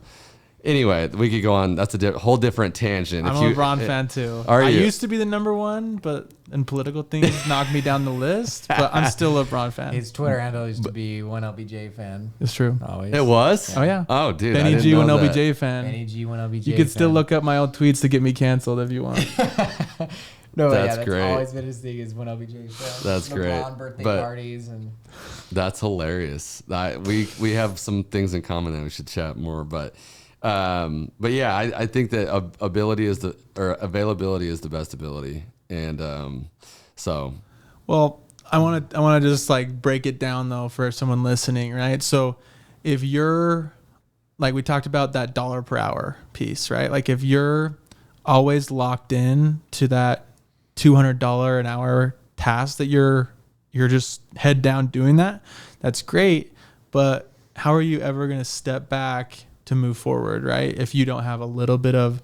A: Anyway, we could go on. That's a whole different tangent.
B: I'm a LeBron fan too.
A: Are you?
B: I used to be the number one, but in political things knocked me down the list. But I'm still a LeBron fan.
C: His Twitter handle used to be one LBJ fan.
B: It's true.
C: Always.
A: It was?
B: Oh yeah.
A: Oh, dude.
B: Benny G, one LBJ fan.
C: Benny G, one LBJ.
B: You could still look up my old tweets to get me canceled if you want.
C: No,
A: that's
C: that's
A: great.
C: always been his thing is one LBJ fan.
A: That's great.
C: LeBron birthday
A: But
C: parties and
A: that's hilarious. We have some things in common that we should chat more. But yeah, I think that availability is the best ability, and so.
B: Well, I want to just like break it down though for someone listening, right? So if you're like we talked about that dollar per hour piece, right? Like if you're always locked in to that $200 an hour task that you're just head down doing that's great. But how are you ever going to step back to move forward, right? If you don't have a little bit of,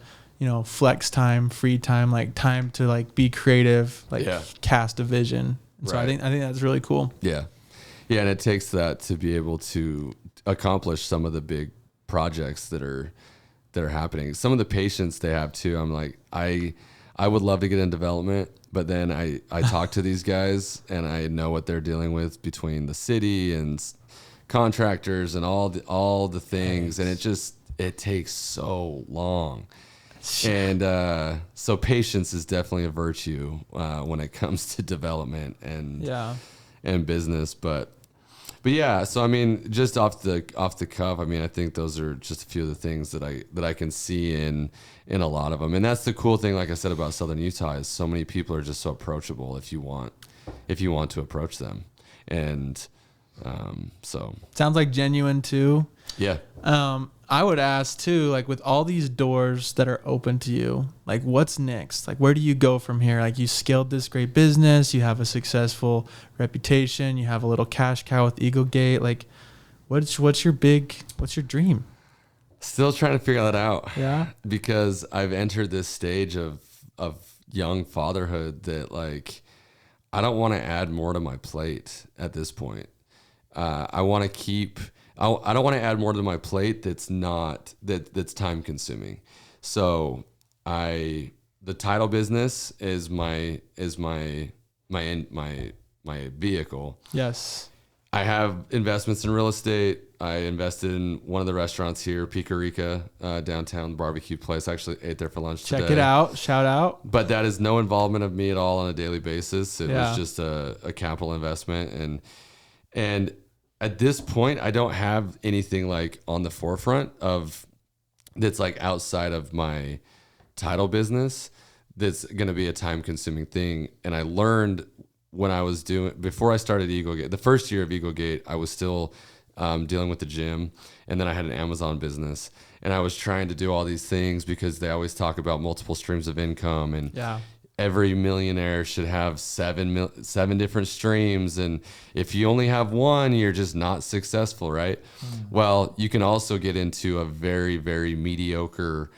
B: flex time, free time, like time to like be creative, like cast a vision. And so I think that's really cool.
A: Yeah. Yeah. And it takes that to be able to accomplish some of the big projects that are happening. Some of the patience they have too. I'm like, I would love to get in development, but then I talk to these guys and I know what they're dealing with between the city and contractors and all the things. And it takes so long. And so patience is definitely a virtue when it comes to development and business. But yeah, so I mean, just off the cuff, I mean, I think those are just a few of the things that I can see in a lot of them. And that's the cool thing, like I said about Southern Utah, is so many people are just so approachable if you want to approach them. And so
B: sounds like genuine too.
A: Yeah.
B: I would ask too, like with all these doors that are open to you, like what's next? Like where do you go from here? Like you scaled this great business, you have a successful reputation, you have a little cash cow with Eaglegate. Like what's your dream?
A: Still trying to figure that out.
B: Yeah.
A: Because I've entered this stage of young fatherhood that like I don't want to add more to my plate at this point. I want to keep. I don't want to add more to my plate that's time consuming. So the title business is my vehicle.
B: Yes.
A: I have investments in real estate. I invested in one of the restaurants here, Picarica, downtown barbecue place. I actually ate there for lunch today.
B: Check it out. Shout out.
A: But that is no involvement of me at all on a daily basis. It was just a capital investment. And at this point, I don't have anything like on the forefront of that's like outside of my title business that's going to be a time consuming thing. And I learned before I started Eaglegate, the first year of Eaglegate, I was still dealing with the gym. And then I had an Amazon business and I was trying to do all these things because they always talk about multiple streams of income and every millionaire should have seven different streams. And if you only have one, you're just not successful, right? Well, you can also get into a very, very mediocre,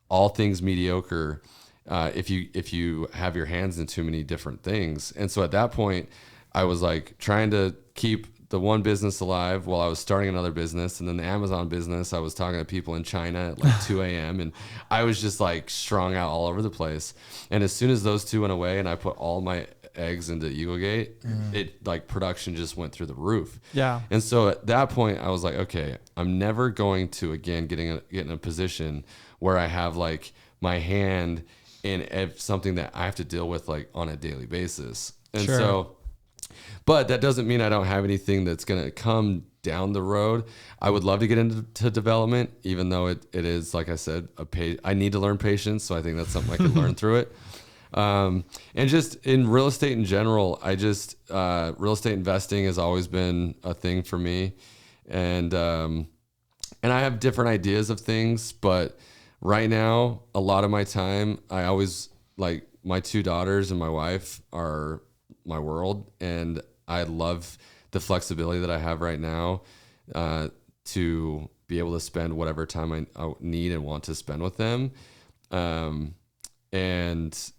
A: all things mediocre, if you have your hands in too many different things. And so at that point, I was like trying to keep the one business alive while I was starting another business. And then the Amazon business, I was talking to people in China at like 2 a.m. and I was just like strung out all over the place. And as soon as those two went away and I put all my eggs into Eaglegate, it like production just went through the roof.
B: Yeah.
A: And so at that point I was like, okay, I'm never going to again get in a position where I have like my hand in something that I have to deal with like on a daily basis. And but that doesn't mean I don't have anything that's going to come down the road. I would love to get into development, even though it is, like I said, I need to learn patience. So I think that's something I can learn through it. And just in real estate in general, real estate investing has always been a thing for me. And I have different ideas of things, but right now, a lot of my time, I always like my two daughters and my wife are my world. And I love the flexibility that I have right now to be able to spend whatever time I need and want to spend with them. And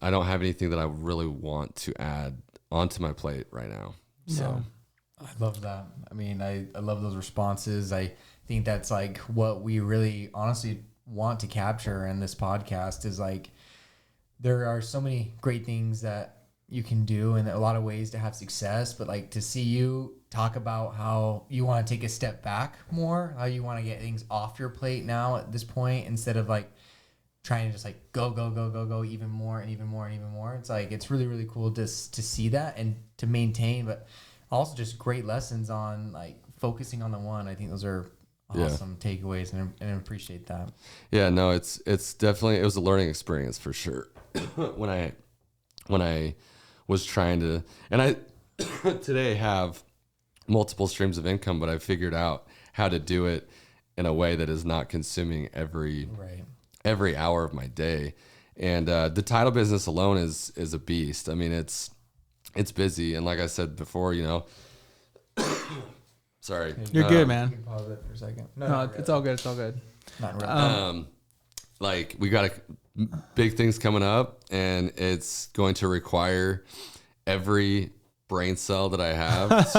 A: I don't have anything that I really want to add onto my plate right now. So
C: I love that. I mean, I love those responses. I think that's like what we really honestly want to capture in this podcast is like, there are so many great things that you can do and a lot of ways to have success, but like to see you talk about how you want to take a step back more, how you want to get things off your plate now at this point, instead of like trying to just like go even more and even more and even more. It's like, it's really, really cool to see that and to maintain, but also just great lessons on like focusing on the one. I think those are awesome takeaways, and I appreciate that.
A: Yeah, no, it's definitely, it was a learning experience for sure. when I was trying to, and I today have multiple streams of income, but I figured out how to do it in a way that is not consuming every hour of my day. And the title business alone is a beast. I mean, it's busy, and like I said before, you know, sorry,
B: You're good, man.
C: You can pause it for a second.
B: No, it's all good. It's all good.
C: Not really.
A: Like we got big things coming up, and it's going to require every brain cell that I have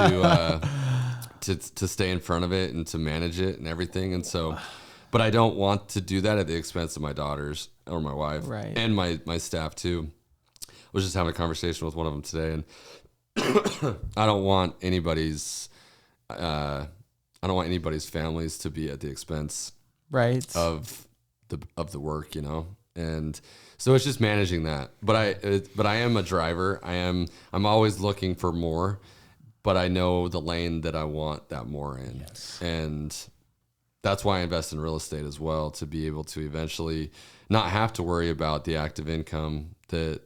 A: to stay in front of it and to manage it and everything. And so, but I don't want to do that at the expense of my daughters or my wife,
B: right,
A: and my staff too. I was just having a conversation with one of them today, and I don't want anybody's families to be at the expense,
B: right,
A: of the work, you know. And so it's just managing that. But I am a driver. I'm always looking for more, but I know the lane that I want that more in.
C: Yes.
A: And that's why I invest in real estate as well, to be able to eventually not have to worry about the active income that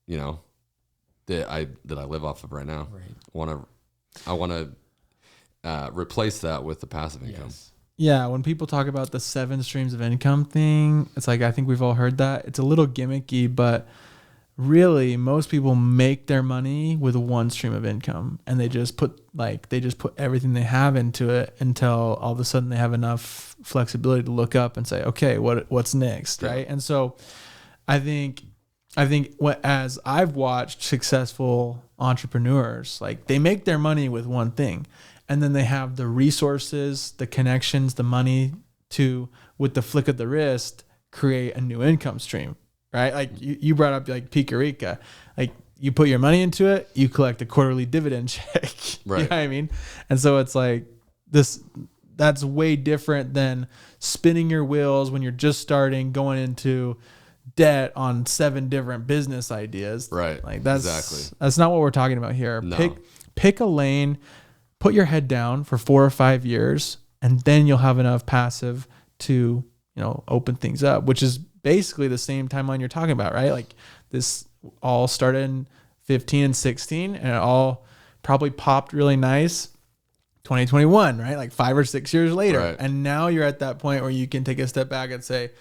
A: you know that I live off of right now.
C: Right.
A: I want to replace that with the passive income.
C: Yes.
B: Yeah, when people talk about the 7 streams of income thing, it's like, I think we've all heard that. It's a little gimmicky, but really most people make their money with one stream of income, and they just put everything they have into it until all of a sudden they have enough flexibility to look up and say, okay, what's next, right? And so I think as I've watched successful entrepreneurs, like they make their money with one thing, and then they have the resources, the connections, the money to, with the flick of the wrist, create a new income stream, right? Like you brought up like Picarica, like you put your money into it, you collect a quarterly dividend check,
A: right?
B: You know what I mean? And so it's like that's way different than spinning your wheels when you're just starting, going into debt on 7 different business ideas.
A: Right.
B: Like that's not what we're talking about here.
A: No.
B: Pick a lane, put your head down for 4 or 5 years, and then you'll have enough passive to, you know, open things up, which is basically the same timeline you're talking about, right? Like this all started in 15 and 16, and it all probably popped really nice 2021, right? Like 5 or 6 years later.
A: Right.
B: And now you're at that point where you can take a step back and say,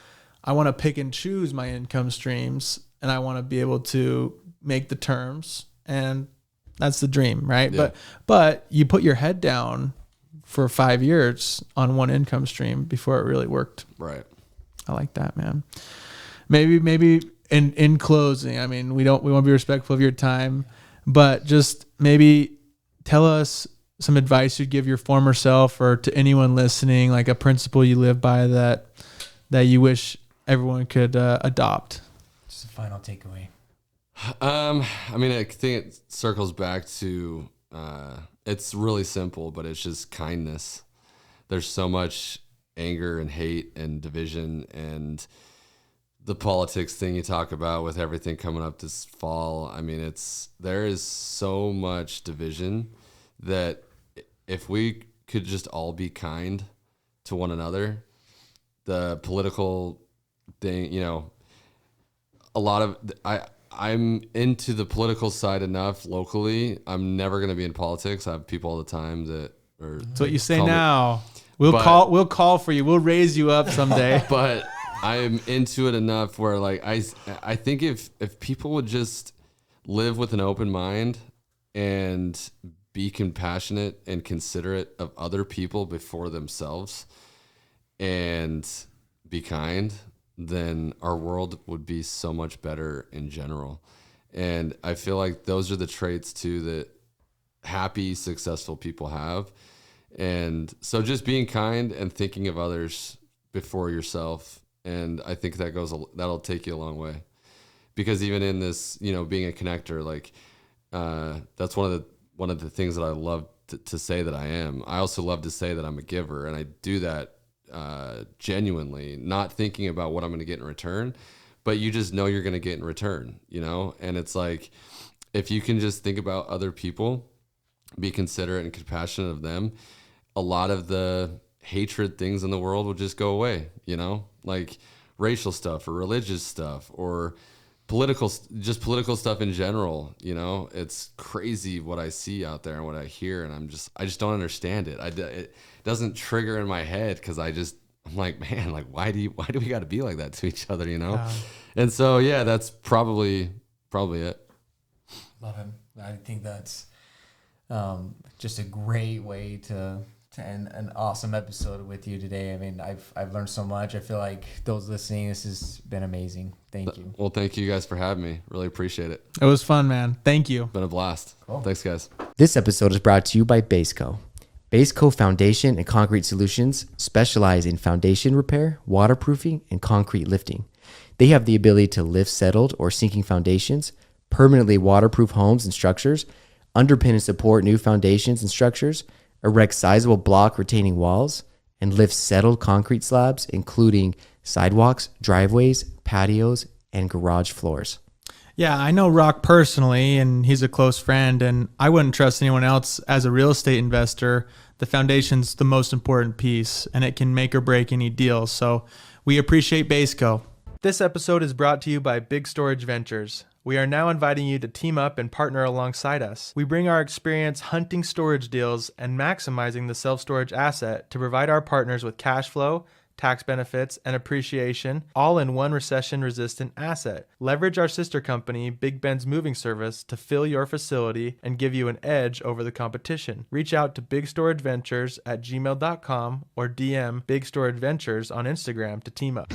B: I want to pick and choose my income streams, and I want to be able to make the terms, and that's the dream, right?
A: Yeah.
B: But you put your head down for 5 years on one income stream before it really worked.
A: Right.
B: I like that, man. Maybe in closing, I mean, we want to be respectful of your time, but just maybe tell us some advice you'd give your former self, or to anyone listening, like a principle you live by that you wish everyone could adopt.
C: Just a final takeaway.
A: I mean, I think it circles back to, it's really simple, but it's just kindness. There's so much anger and hate and division, and the politics thing you talk about with everything coming up this fall. I mean, there is so much division that if we could just all be kind to one another, the political thing, you know, a lot of, I'm into the political side enough locally. I'm never going to be in politics. I have people all the time that are.
B: That's what you say now. We'll call for you. We'll raise you up someday.
A: But I'm into it enough where, like, I think if people would just live with an open mind and be compassionate and considerate of other people before themselves and be kind, then our world would be so much better in general. And I feel like those are the traits too that happy, successful people have. And so just being kind and thinking of others before yourself. And I think that'll take you a long way, because even in this, being a connector, like, that's one of the things that I love to say that I am. I also love to say that I'm a giver, and I do that genuinely, not thinking about what I'm going to get in return, but you just know you're going to get in return, and it's like, if you can just think about other people, be considerate and compassionate of them, a lot of the hatred things in the world will just go away, like racial stuff or religious stuff or political stuff in general. It's crazy what I see out there and what I hear, and I just don't understand it. It doesn't trigger in my head, because I'm like, man, like, why do we got to be like that to each other, And so, yeah, that's probably it.
C: Love him. I think that's just a great way to end an awesome episode with you today. I mean, I've learned so much. I feel like those listening, this has been amazing. Thank you.
A: Well, thank you guys for having me. Really appreciate it.
B: It was fun, man. Thank you.
A: Been a blast. Cool. Thanks, guys.
C: This episode is brought to you by Baseco. Baseco Foundation and Concrete Solutions specialize in foundation repair, waterproofing, and concrete lifting. They have the ability to lift settled or sinking foundations, permanently waterproof homes and structures, underpin and support new foundations and structures, erect sizable block retaining walls, and lift settled concrete slabs, including sidewalks, driveways, patios, and garage floors.
B: Yeah, I know Rock personally, and he's a close friend, and I wouldn't trust anyone else as a real estate investor. The foundation's the most important piece, and it can make or break any deal. So we appreciate Baseco. This episode is brought to you by Big Storage Ventures. We are now inviting you to team up and partner alongside us. We bring our experience hunting storage deals and maximizing the self-storage asset to provide our partners with cash flow, tax benefits, and appreciation, all in one recession-resistant asset. Leverage our sister company, Big Ben's Moving Service, to fill your facility and give you an edge over the competition. Reach out to bigstorageventures@gmail.com or DM Big Storage Ventures on Instagram to team up.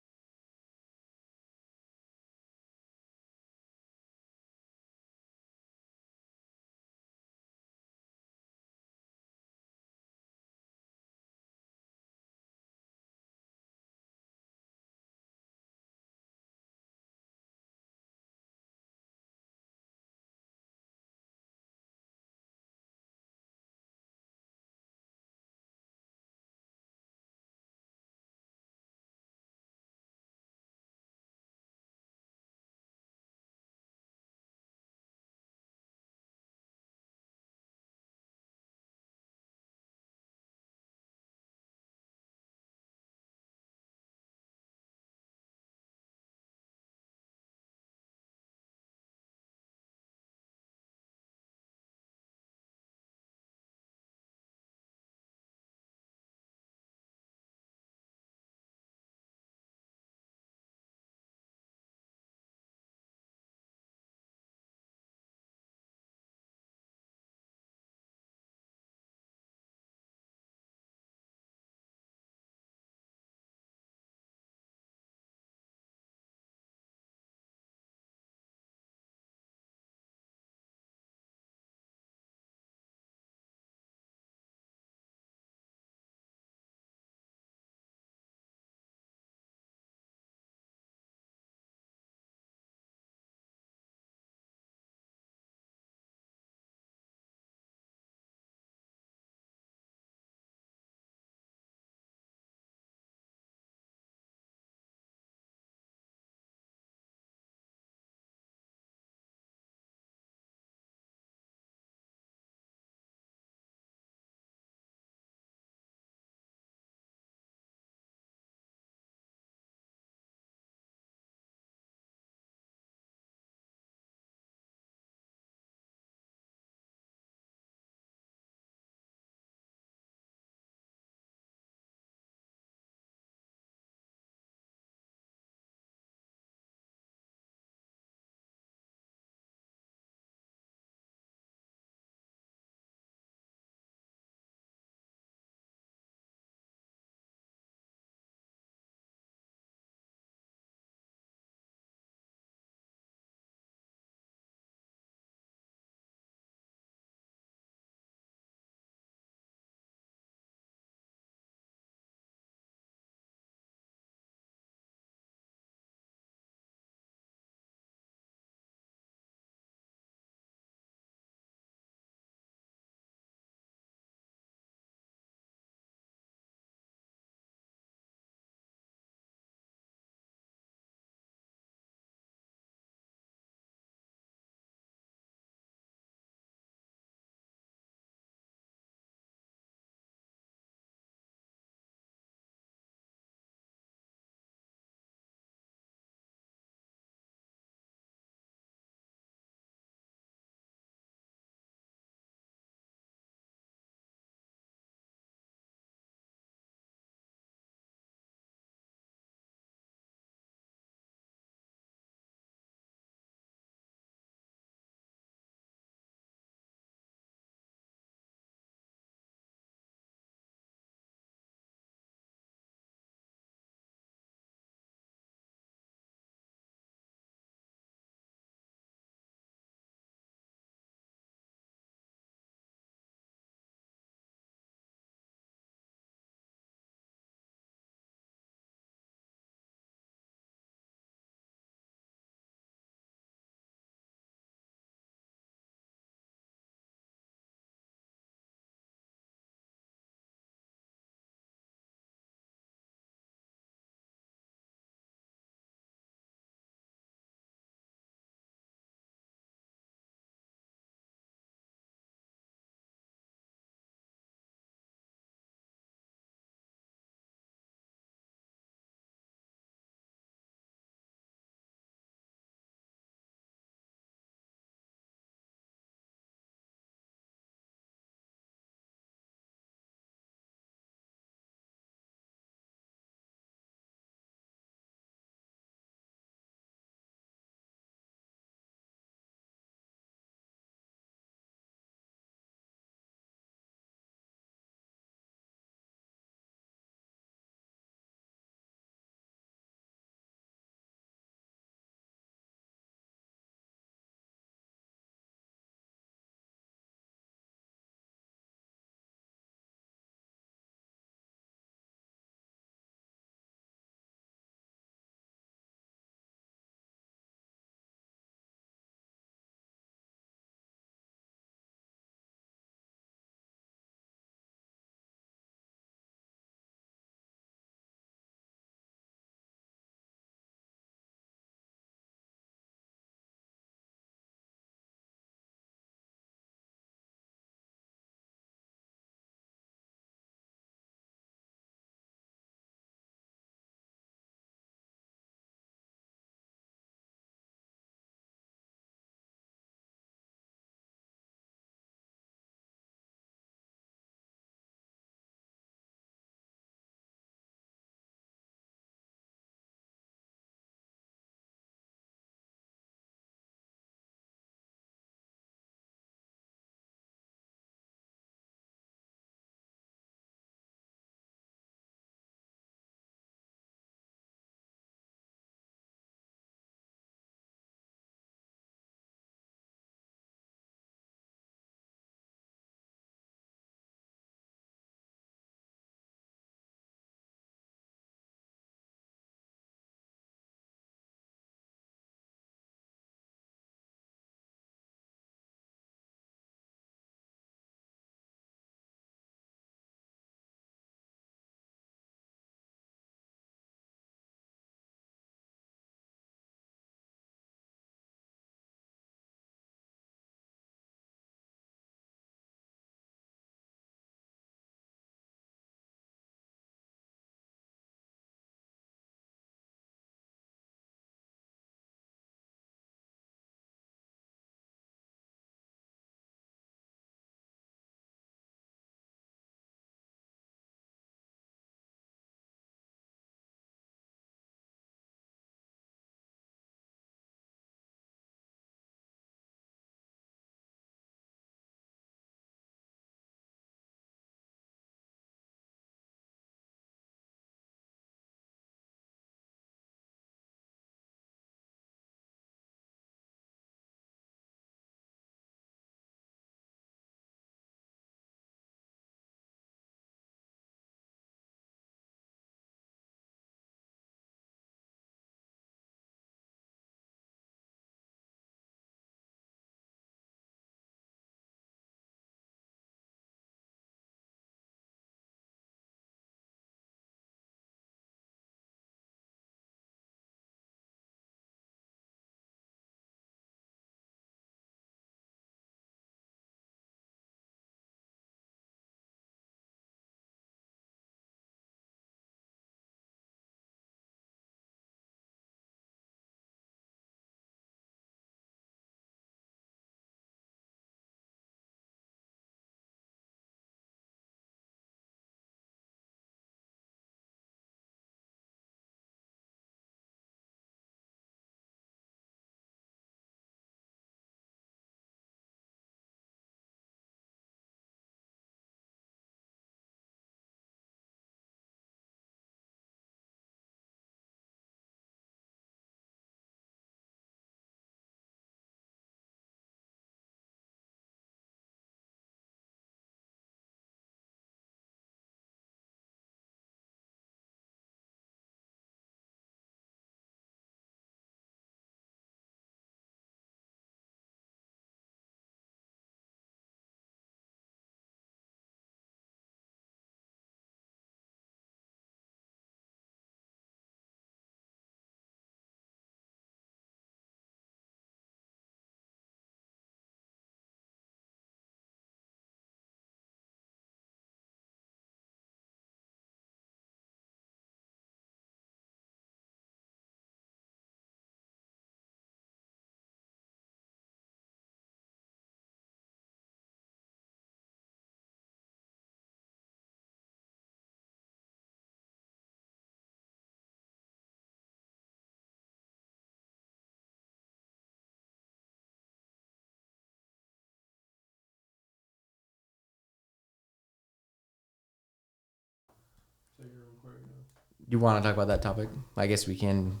C: you want to talk about that topic? I guess we can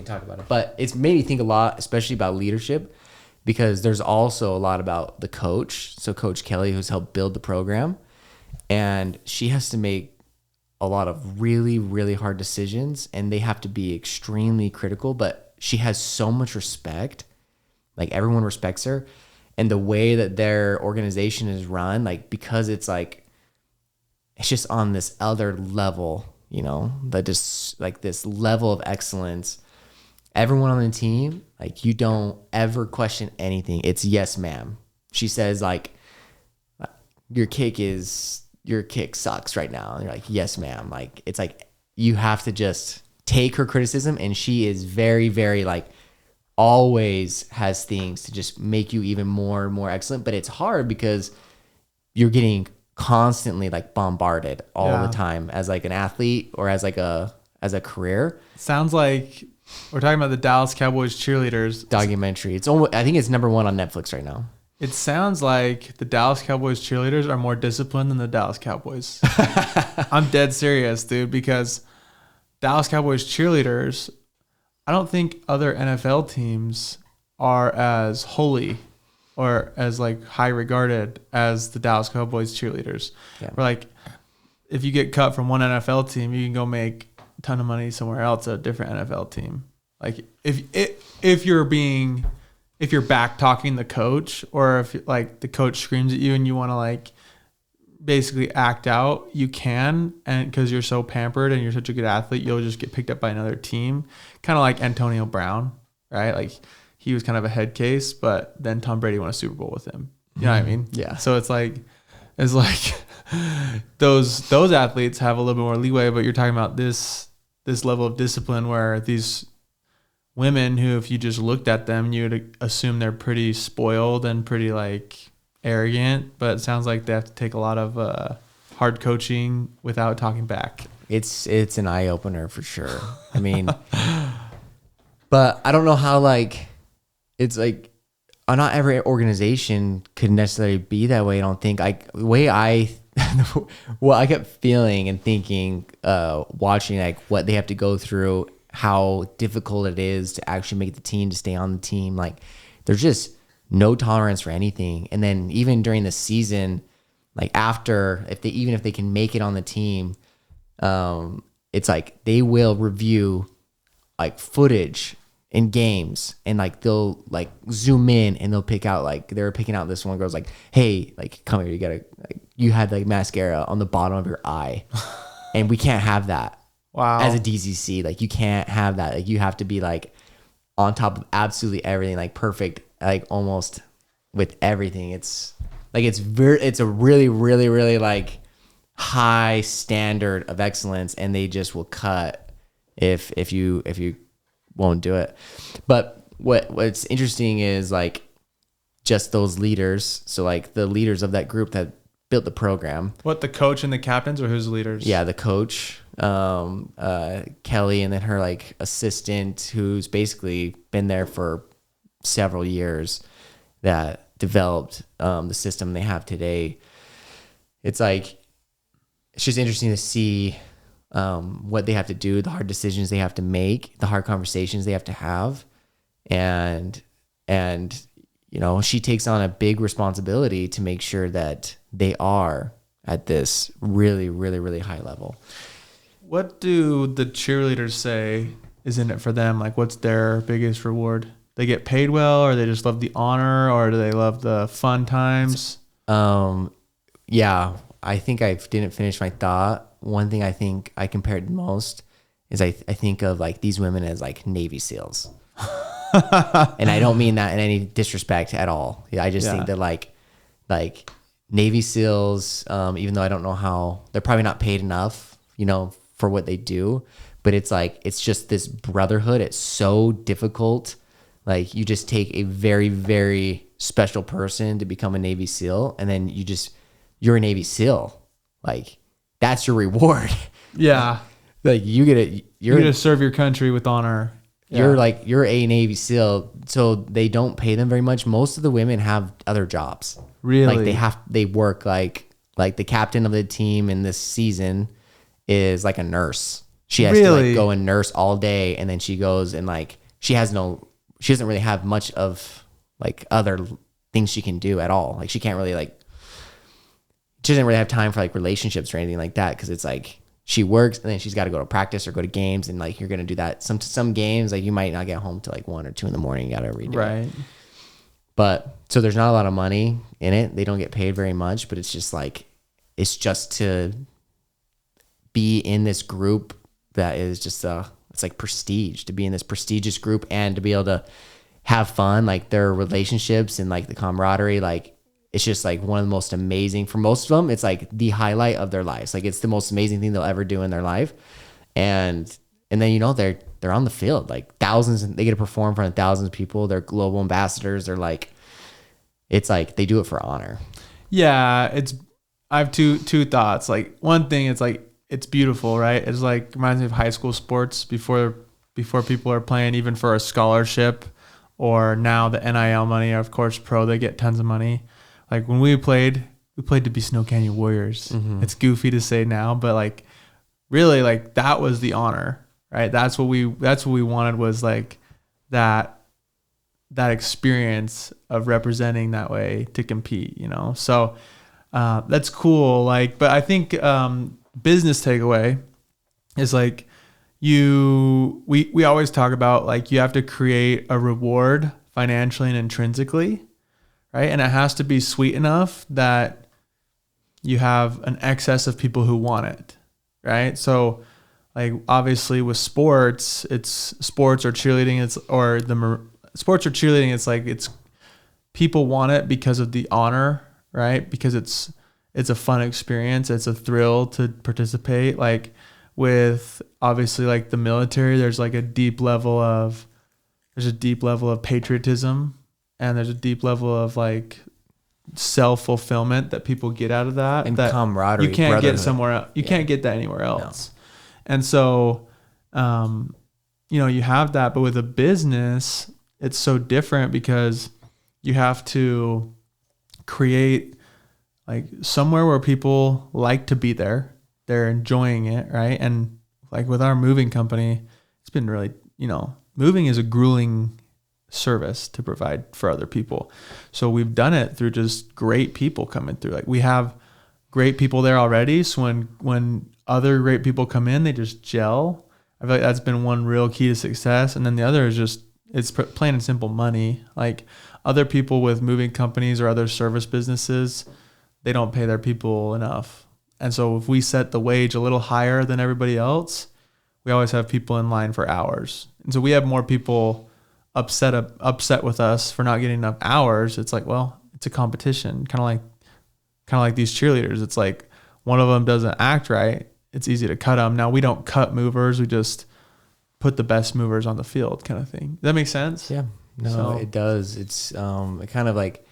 C: talk about it. But it's made me think a lot, especially about leadership, because there's also a lot about the coach. So Coach Kelly, who's helped build the program, and she has to make a lot of really, really hard decisions, and they have to be extremely critical, but she has so much respect. Like, everyone respects her, and the way that their organization is run, like, because it's like, it's just on this other level, you know, that just like this level of excellence. Everyone on the team, like, you don't ever question anything. It's yes, ma'am. She says, like, your kick sucks right now. And you're like, yes, ma'am. Like, it's like, you have to just take her criticism, and she is very, very, like, always has things to just make you even more and more excellent. But it's hard because you're getting constantly, like, bombarded all the time as, like, an athlete or as, like, as a career.
B: Sounds like we're talking about the Dallas Cowboys cheerleaders
C: Documentary. It's almost, I think it's #1 on Netflix right now.
B: It sounds like the Dallas Cowboys cheerleaders are more disciplined than the Dallas Cowboys. I'm dead serious, dude, because Dallas Cowboys cheerleaders, I don't think other NFL teams are as holy or as, like, high regarded as the Dallas Cowboys cheerleaders. Yeah. Where, like, if you get cut from one NFL team, you can go make a ton of money somewhere else at a different NFL team. Like, if you're back talking the coach, or if, like, the coach screams at you and you want to, like, basically act out, you can, and because you're so pampered and you're such a good athlete, you'll just get picked up by another team, kind of like Antonio Brown, right? Like, he was kind of a head case, but then Tom Brady won a Super Bowl with him. You know what I mean?
C: Yeah.
B: So it's like those athletes have a little bit more leeway, but you're talking about this level of discipline where these women who, if you just looked at them, you would assume they're pretty spoiled and pretty, like, arrogant, but it sounds like they have to take a lot of hard coaching without talking back.
C: It's an eye opener for sure. I mean, but I don't know how, like, it's like, not every organization could necessarily be that way. I don't think. The way what I kept feeling and thinking, watching, like, what they have to go through, how difficult it is to actually make the team, to stay on the team. Like, there's just no tolerance for anything. And then even during the season, like, after, if they can make it on the team, it's like they will review, like, footage in games, and, like, they'll, like, zoom in and they'll pick out, like, they were picking out this one girl's like, hey, like, come here, you had, like, mascara on the bottom of your eye, and we can't have that.
B: Wow.
C: As a DCC, like, you can't have that. Like, you have to be, like, on top of absolutely everything, like, perfect, like, almost with everything. It's like, it's a really, really, really, like, high standard of excellence, and they just will cut if you won't do it. But what's interesting is, like, just those leaders. So, like, the leaders of that group that built the program.
B: What, the coach and the captains, or who's the leaders?
C: Yeah, the coach, Kelly, and then her, like, assistant, who's basically been there for several years, that developed the system they have today. It's like, it's just interesting to see what they have to do, the hard decisions they have to make, the hard conversations they have to have. And you know, she takes on a big responsibility to make sure that they are at this really, really, really high level.
B: What do the cheerleaders say is in it for them? Like, what's their biggest reward? They get paid well, or they just love the honor, or do they love the fun times?
C: Yeah, I think I didn't finish my thought. One thing I think I compared most is I think of, like, these women as, like, Navy SEALs. And I don't mean that in any disrespect at all. I just think that, like Navy SEALs, even though I don't know how, they're probably not paid enough, you know, for what they do, but it's like, it's just this brotherhood. It's so difficult. Like, you just take a very, very special person to become a Navy SEAL, and then you're a Navy SEAL. Like, that's your reward.
B: Yeah.
C: Like, you're
B: going to serve your country with honor.
C: You're a Navy SEAL, so they don't pay them very much. Most of the women have other jobs.
B: Really?
C: Like, they work, like the captain of the team in this season is, like, a nurse. She has to
B: Really?
C: like go and nurse all day, and then she goes and like she doesn't really have much of like other things she can do at all. Like she can't really like, she doesn't really have time for like relationships or anything like that, because it's like she works and then she's got to go to practice or go to games, and like you're gonna do that. Some games like you might not get home till like 1 or 2 in the morning. You gotta redo it.
B: Right.
C: But so there's not a lot of money in it. They don't get paid very much, but it's just like, it's just to be in this group that is just it's like prestige, to be in this prestigious group and to be able to have fun, like their relationships and like the camaraderie. Like it's just like one of the most amazing, for most of them, it's like the highlight of their lives. Like it's the most amazing thing they'll ever do in their life. And then, you know, they're on the field, like thousands, and they get to perform in front of thousands of people. They're global ambassadors. They're like, it's like they do it for honor.
B: Yeah, I have two thoughts. Like one thing, it's like it's beautiful, right? It's like reminds me of high school sports before people are playing even for a scholarship, or now the NIL money. Of course, pro, they get tons of money. Like when we played to be Snow Canyon Warriors. Mm-hmm. It's goofy to say now, but like really, like that was the honor, right? That's what we wanted, was like that experience of representing that way to compete, you know? So that's cool. Like, but I think business takeaway is like we always talk about like you have to create a reward financially and intrinsically, right? And it has to be sweet enough that you have an excess of people who want it, right? So like obviously with sports, it's sports or cheerleading, sports or cheerleading, it's like it's people want it because of the honor, right? Because it's a fun experience. It's a thrill to participate. Like with obviously like the military, there's a deep level of patriotism, and there's a deep level of like self-fulfillment that people get out of that.
C: And
B: that
C: camaraderie.
B: You can't get somewhere else. You can't get that anywhere else. No. And so, you know, you have that, but with a business, it's so different because you have to create like somewhere where people like to be there. They're enjoying it, right? And like with our moving company, it's been really, you know, moving is a grueling service to provide for other people. So we've done it through just great people coming through. Like we have great people there already. So when other great people come in, they just gel. I feel like that's been one real key to success. And then the other is just, it's plain and simple money. Like other people with moving companies or other service businesses, they don't pay their people enough. And so if we set the wage a little higher than everybody else, we always have people in line for hours. And so we have more people upset with us for not getting enough hours. It's like, well, it's a competition. Kind of like these cheerleaders. It's like one of them doesn't act right, it's easy to cut them. Now we don't cut movers. We just put the best movers on the field, kind of thing. Does that make sense?
C: Yeah, no, it does. It's it kind of like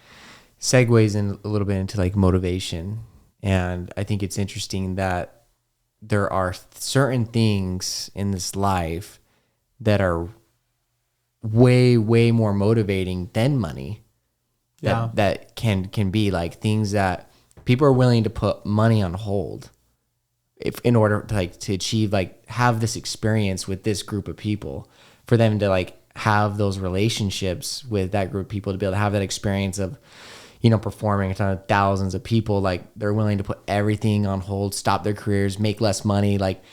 C: segues in a little bit into like motivation. And I think it's interesting that there are certain things in this life that are way, way more motivating than money. That can be like things that people are willing to put money on hold in order to like to achieve, like have this experience with this group of people, for them to like have those relationships with that group of people, to be able to have that experience of, you know, performing in front of thousands of people. Like they're willing to put everything on hold, stop their careers, make less money, like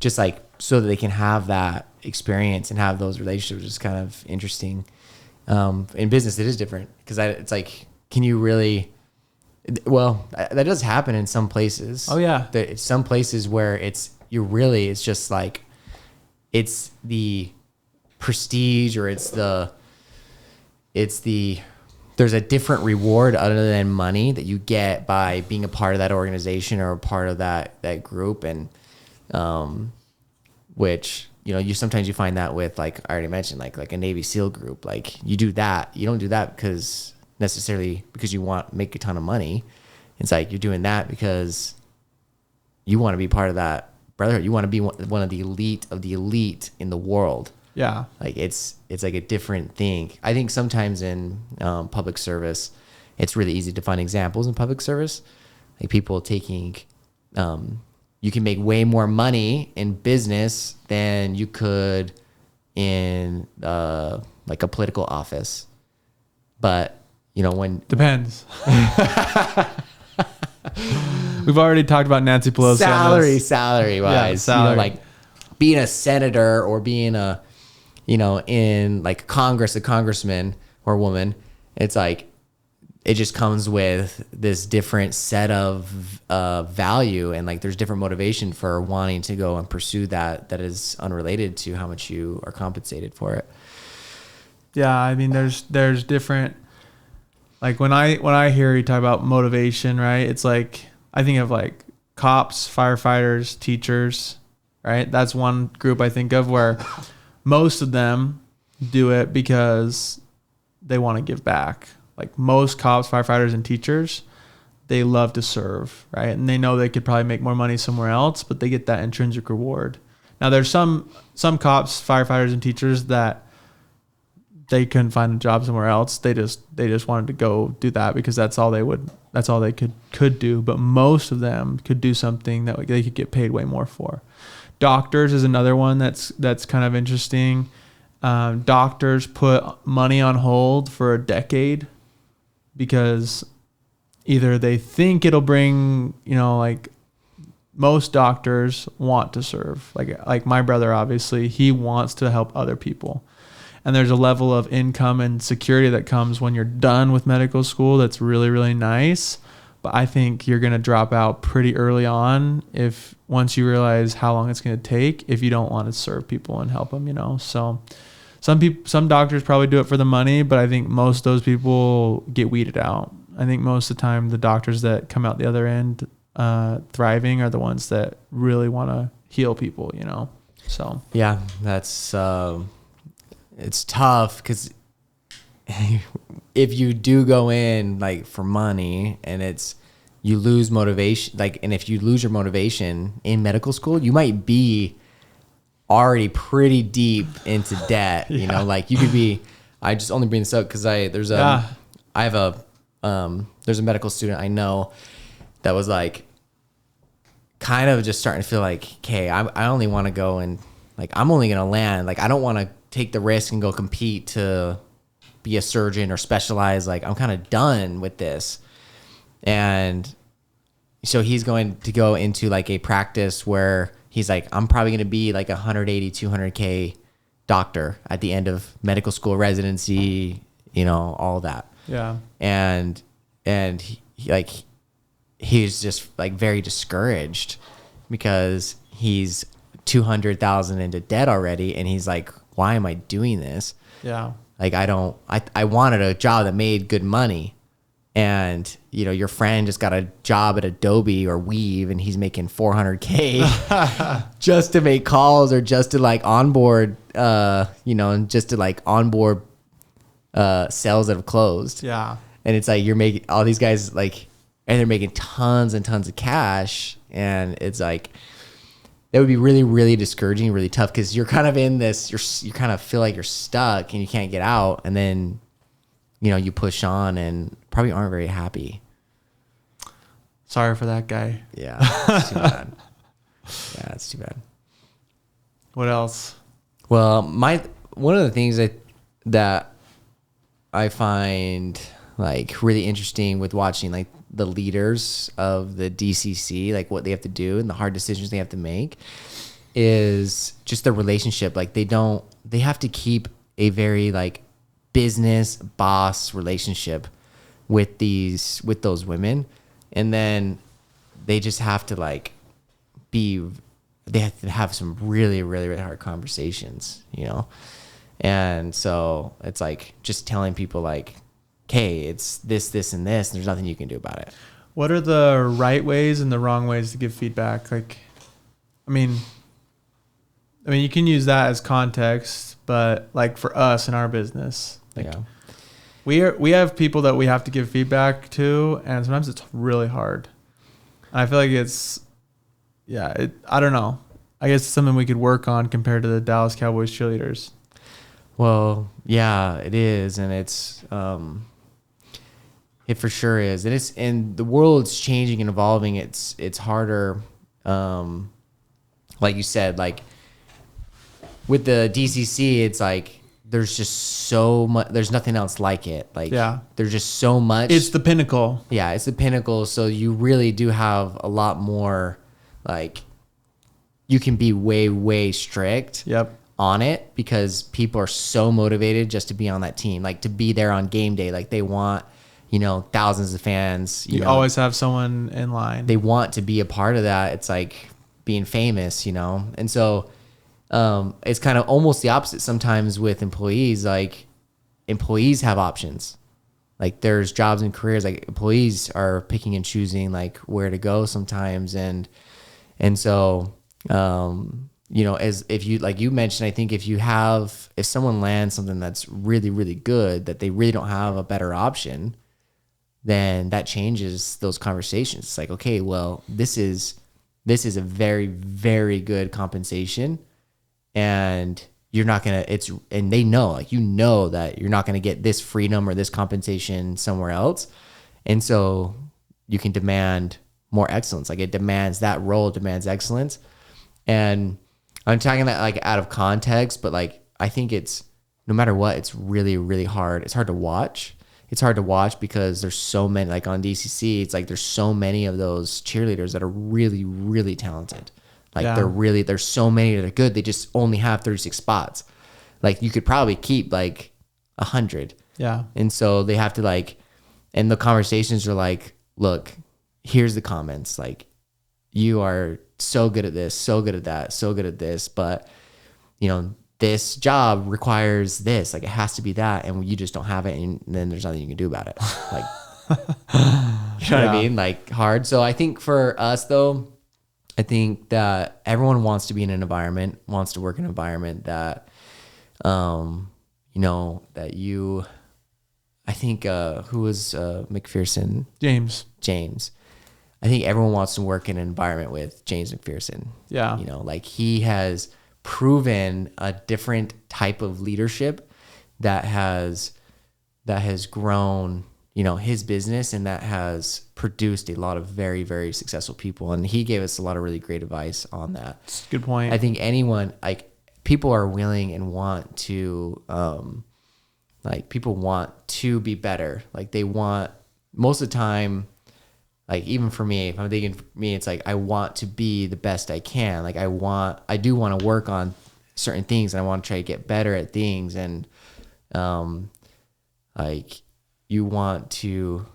C: just like so that they can have that experience and have those relationships. Is kind of interesting. In business, it is different because it's like, can you really? Well, that does happen in some places.
B: Oh yeah,
C: it's some places where it's just like it's the prestige, or it's the there's a different reward other than money that you get by being a part of that organization or a part of that group. And which, you know, you sometimes you find that with, like I already mentioned, like a Navy SEAL group. Like you do that, you don't do that necessarily because you want to make a ton of money. It's like you're doing that because you want to be part of that brotherhood. You want to be one of the elite in the world.
B: Yeah. Like
C: it's like a different thing. I think sometimes in public service, it's really easy to find examples in public service, like people taking you can make way more money in business than you could in like a political office. But when
B: Depends. We've already talked about Nancy Pelosi.
C: salary wise,
B: salary.
C: like being a senator or being in like Congress, a congressman or woman, it's like it just comes with this different set of value, and like there's different motivation for wanting to go and pursue that is unrelated to how much you are compensated for it.
B: Yeah, I mean, there's different. Like when I hear you talk about motivation, right? It's like I think of like cops, firefighters, teachers, right? That's one group I think of where most of them do it because they want to give back. Like most cops, firefighters, and teachers, they love to serve, right? And they know they could probably make more money somewhere else, but they get that intrinsic reward. Now there's some cops, firefighters, and teachers that they couldn't find a job somewhere else. They just wanted to go do that because that's all they could do. But most of them could do something that they could get paid way more for. Doctors is another one that's kind of interesting. Doctors put money on hold for a decade because either they think it'll bring, like most doctors want to serve. Like my brother, obviously, he wants to help other people. And there's a level of income and security that comes when you're done with medical school that's really, really nice. But I think you're going to drop out pretty early on once you realize how long it's going to take if you don't want to serve people and help them, So some doctors probably do it for the money, but I think most of those people get weeded out. I think most of the time the doctors that come out the other end thriving are the ones that really want to heal people, So
C: yeah, that's it's tough because if you do go in like for money and you lose motivation, and if you lose your motivation in medical school, you might be already pretty deep into debt. Like you could be. I just only bring this up because there's a medical student I know that was like kind of just starting to feel like, okay, I only want to go and like I'm only gonna land. Like I don't want to take the risk and go compete to be a surgeon or specialize. Like I'm kind of done with this. And so he's going to go into like a practice where he's like, I'm probably going to be like 180, 200K doctor at the end of medical school residency, all that.
B: yeah.
C: And he's just like very discouraged because he's 200,000 into debt already. And he's like, why am I doing this?
B: Yeah.
C: Like I wanted a job that made good money, and your friend just got a job at Adobe or Weave and he's making 400K just to make calls or just to like onboard, and just to like onboard sales that have closed.
B: Yeah.
C: And it's like you're making all these guys like, and they're making tons and tons of cash, and it's like that would be really, really discouraging, really tough because you're kind of in this, you kind of feel like you're stuck and you can't get out, and then you push on and probably aren't very happy.
B: Sorry for that guy.
C: Yeah, it's too bad. Yeah, it's too bad.
B: What else?
C: Well, one of the things that I find like really interesting with watching like the leaders of the DCC, like what they have to do and the hard decisions they have to make, is just the relationship. Like they have to keep a very like business boss relationship with those women, and then they just have to like they have to have some really, really, really hard conversations, and so it's like just telling people like, okay, it's this and this, and there's nothing you can do about it.
B: What are the right ways and the wrong ways to give feedback? Like, I mean, you can use that as context, but like for us in our business, like we have people that we have to give feedback to, and sometimes it's really hard. And I feel like I don't know. I guess it's something we could work on compared to the Dallas Cowboys cheerleaders.
C: Well, yeah, it is, and it's it for sure is, and the world's changing and evolving. It's harder like you said, like with the DCC, it's like there's just so much. There's nothing else like it. Like there's just so much.
B: It's the pinnacle.
C: Yeah, it's the pinnacle. So you really do have a lot more. Like you can be way strict.
B: Yep.
C: On it because people are so motivated just to be on that team, like to be there on game day. Like they want, thousands of fans.
B: You always have someone in line.
C: They want to be a part of that. It's like being famous, And so it's kind of almost the opposite sometimes with employees. Like employees have options. Like there's jobs and careers. Like employees are picking and choosing like where to go sometimes. And so, as if you, like you mentioned, I think if someone lands something that's really, really good, that they really don't have a better option, then that changes those conversations. It's like, okay, well, this is a very, very good compensation and you're not going to, and they know, like, that you're not going to get this freedom or this compensation somewhere else. And so you can demand more excellence. Like that role demands excellence. And I'm talking that like out of context, but like, I think it's no matter what, it's really, really hard. It's hard to watch. It's hard to watch because there's so many, like on DCC, it's like, there's so many of those cheerleaders that are really, really talented. Like there's so many that are good. They just only have 36 spots. Like you could probably keep like 100.
B: Yeah.
C: And so they have to like, and the conversations are like, look, here's the comments. Like you are so good at this, so good at that, so good at this, but this job requires this, like it has to be that, and you just don't have it, and then there's nothing you can do about it. Like, you know what I mean? Like hard. So I think for us though, I think that everyone wants to be in an environment, wants to work in an environment that, that you, I think, who was McPherson? James. I think everyone wants to work in an environment with James McPherson.
B: Yeah.
C: Like he has proven a different type of leadership that has grown, his business, and that has produced a lot of very, very successful people. And he gave us a lot of really great advice on that.
B: That's a good point.
C: I think anyone, like people are willing and want to, people want to be better. Like they want, most of the time, like even for me, if I'm thinking for me, it's like I want to be the best I can. Like I do want to work on certain things, and I want to try to get better at things. And like you want to,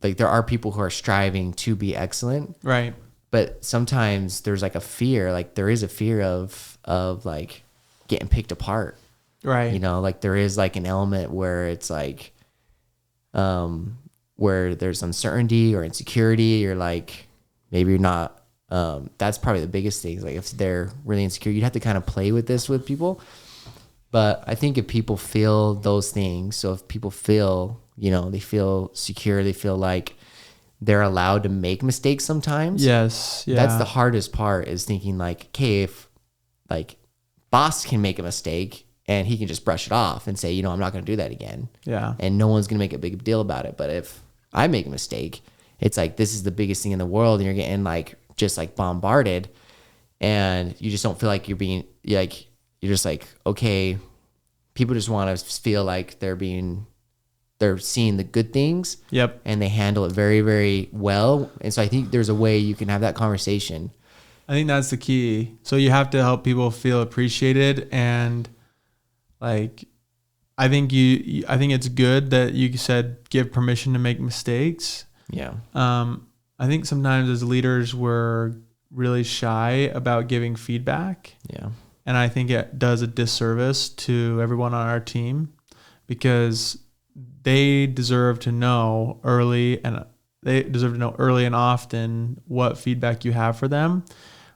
C: like there are people who are striving to be excellent,
B: right?
C: But sometimes there's like a fear, like there is a fear of like getting picked apart,
B: right?
C: Like there is like an element where it's like, where there's uncertainty or insecurity, or like maybe you're not, that's probably the biggest thing. Like if they're really insecure, you'd have to kind of play with this with people. But I think if people feel those things, so if people feel, they feel secure, they feel like they're allowed to make mistakes sometimes.
B: Yes. Yeah.
C: That's the hardest part, is thinking like, okay, if like boss can make a mistake and he can just brush it off and say, I'm not going to do that again.
B: Yeah.
C: And no one's going to make a big deal about it. But if I make a mistake, it's like, this is the biggest thing in the world, and you're getting like, just like bombarded, and you just don't feel like you're being like, you're just like, okay, people just want to feel like they're seeing the good things.
B: Yep.
C: And they handle it very, very well. And so I think there's a way you can have that conversation.
B: I think that's the key. So you have to help people feel appreciated, and like, I think it's good that you said give permission to make mistakes.
C: Yeah.
B: I think sometimes as leaders we're really shy about giving feedback.
C: Yeah.
B: And I think it does a disservice to everyone on our team, because they deserve to know early and often what feedback you have for them.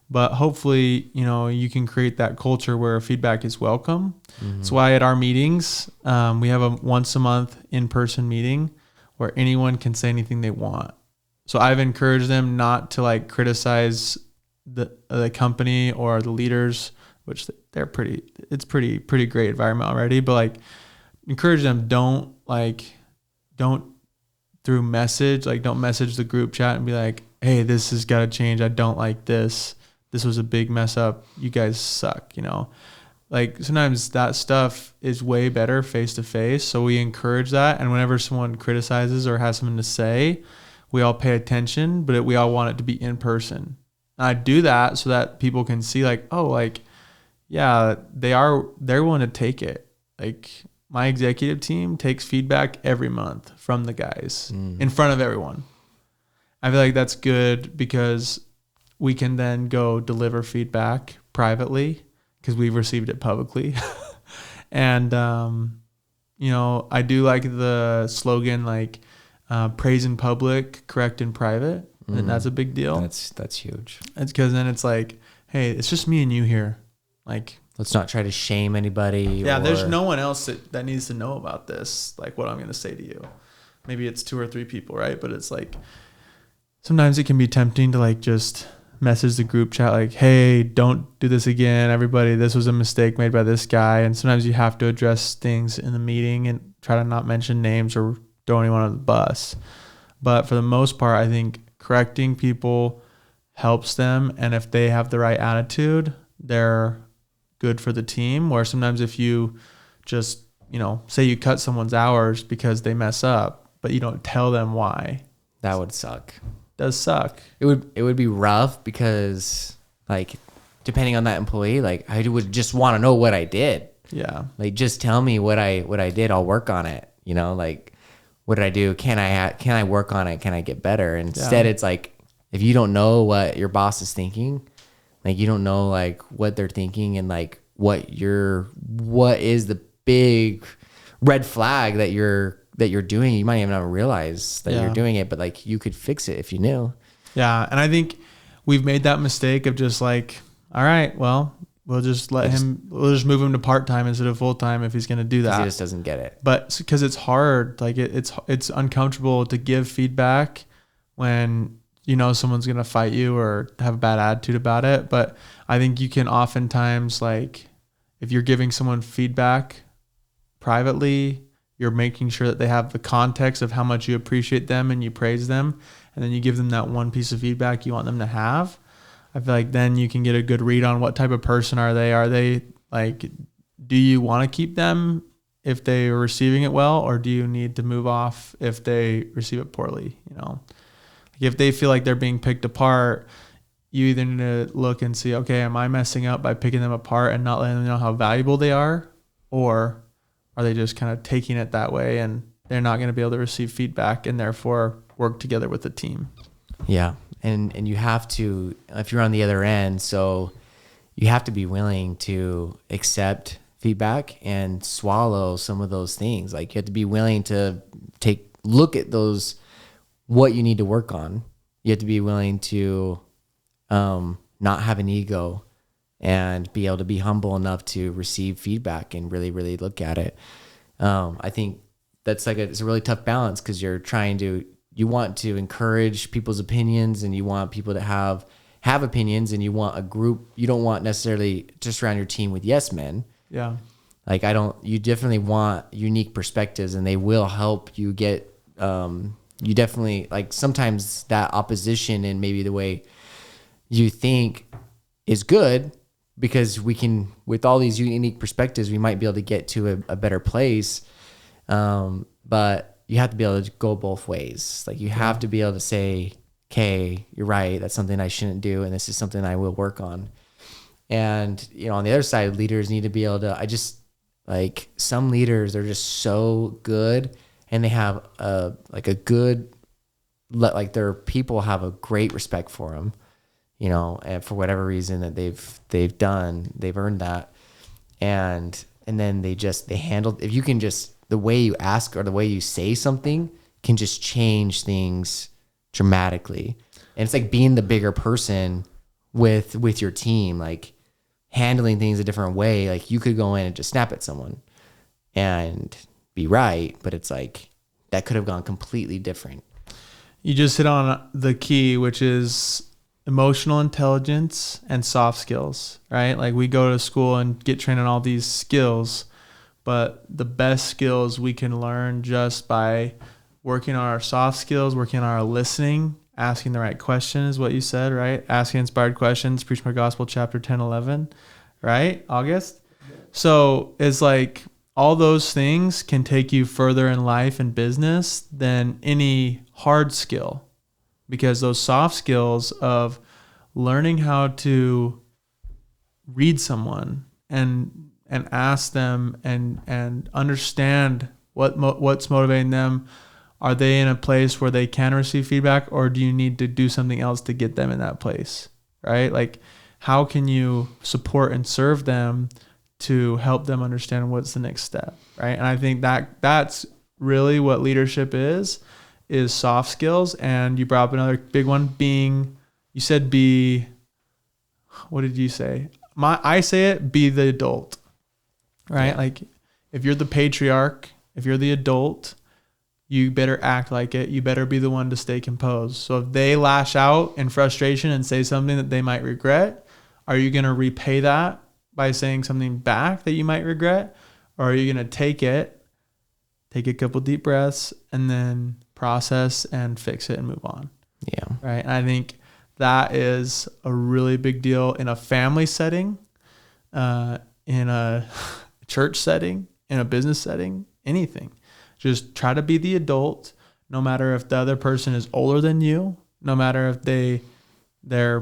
B: But hopefully, you can create that culture where feedback is welcome. Mm-hmm. That's why at our meetings, we have a once a month in-person meeting where anyone can say anything they want. So I've encouraged them not to like criticize the company or the leaders, which it's pretty great environment already. But like, encourage them, don't message the group chat and be like, hey, this has got to change. I don't like this. This was a big mess up. You guys suck, Like sometimes that stuff is way better face to face. So we encourage that. And whenever someone criticizes or has something to say, we all pay attention, but we all want it to be in person. And I do that so that people can see like, oh, like, yeah, they're willing to take it. Like my executive team takes feedback every month from the guys in front of everyone. I feel like that's good because we can then go deliver feedback privately because we've received it publicly. And, I do like the slogan, like praise in public, correct in private. And that's a big deal.
C: That's huge.
B: It's because then it's like, hey, it's just me and you here. Like,
C: let's not try to shame anybody.
B: Yeah, there's no one else that needs to know about this, like what I'm going to say to you. Maybe it's 2 or 3 people, right? But it's like, sometimes it can be tempting to like just message the group chat like, hey, don't do this again. Everybody, this was a mistake made by this guy. And sometimes you have to address things in the meeting and try to not mention names or throw anyone on the bus. But for the most part, I think correcting people helps them. And if they have the right attitude, they're good for the team. Where sometimes if you just, say you cut someone's hours because they mess up, but you don't tell them why.
C: That would suck.
B: Does suck.
C: It would be rough because like depending on that employee, like I would just want to know what I did.
B: Yeah.
C: Like just tell me what I did. I'll work on it. Like what did I do? Can I work on it? Can I get better? Instead, it's like if you don't know what your boss is thinking, like you don't know like what they're thinking and like what is the big red flag that you're doing. You might even not realize that you're doing it, but like you could fix it if you knew. Yeah.
B: And I think we've made that mistake of just like, all right, well, we'll just we'll just move him to part-time instead of full-time if he's going to do that.
C: He just doesn't get it.
B: But because it's hard, like it's uncomfortable to give feedback when someone's going to fight you or have a bad attitude about it. But I think you can oftentimes, like, if you're giving someone feedback privately, you're making sure that they have the context of how much you appreciate them and you praise them. And then you give them that one piece of feedback you want them to have. I feel like then you can get a good read on what type of person are they. Are they like, do you want to keep them if they are receiving it well, or do you need to move off if they receive it poorly? Like if they feel like they're being picked apart, you either need to look and see, okay, am I messing up by picking them apart and not letting them know how valuable they are? Or are they just kind of taking it that way and they're not going to be able to receive feedback and therefore work together with the team?
C: Yeah. And you have to, if you're on the other end, so you have to be willing to accept feedback and swallow some of those things. Like you have to be willing to look at those, what you need to work on. You have to be willing to not have an ego and be able to be humble enough to receive feedback and really, really look at it. I think that's it's a really tough balance because you want to encourage people's opinions and you want people to have opinions and you want a group. You don't want necessarily to surround your team with yes men.
B: Yeah.
C: Like you definitely want unique perspectives and they will help you get, you definitely like sometimes that opposition and maybe the way you think is good because we can, with all these unique perspectives, we might be able to get to a better place. But you have to be able to go both ways. Like you have to be able to say, okay, you're right. That's something I shouldn't do. And this is something I will work on. And, on the other side, leaders need to be able to, some leaders are just so good and they have their people have a great respect for them, and for whatever reason that they've earned that. And then they handle, if you can just, the way you ask or the way you say something can just change things dramatically. And it's like being the bigger person with your team, like handling things a different way. Like you could go in and just snap at someone and be right, but it's like that could have gone completely different.
B: You just hit on the key, which is emotional intelligence and soft skills, right? Like we go to school and get trained on all these skills, but the best skills we can learn just by working on our soft skills, working on our listening. asking the right question is what you said, right? Asking inspired questions, preach my gospel, chapter 10, 11, right? August. So it's like all those things can take you further in life and business than any hard skill, because those soft skills of learning how to read someone and ask them and understand what's motivating them. Are they in a place where they can receive feedback, or do you need to do something else to get them in that place, right? Like, how can you support and serve them to help them understand what's the next step, right? And I think that's really what leadership is soft skills. And you brought up another big one, what did you say? I say it, be the adult, right? Yeah. Like, if you're the patriarch, if you're the adult, you better act like it. You better be the one to stay composed. So if they lash out in frustration and say something that they might regret, are you going to repay that by saying something back that you might regret? Or are you going to take a couple deep breaths, and then process and fix it and move on?
C: Yeah.
B: Right. And I think that is a really big deal in a family setting, in a church setting, in a business setting, anything. Just try to be the adult, no matter if the other person is older than you, no matter if their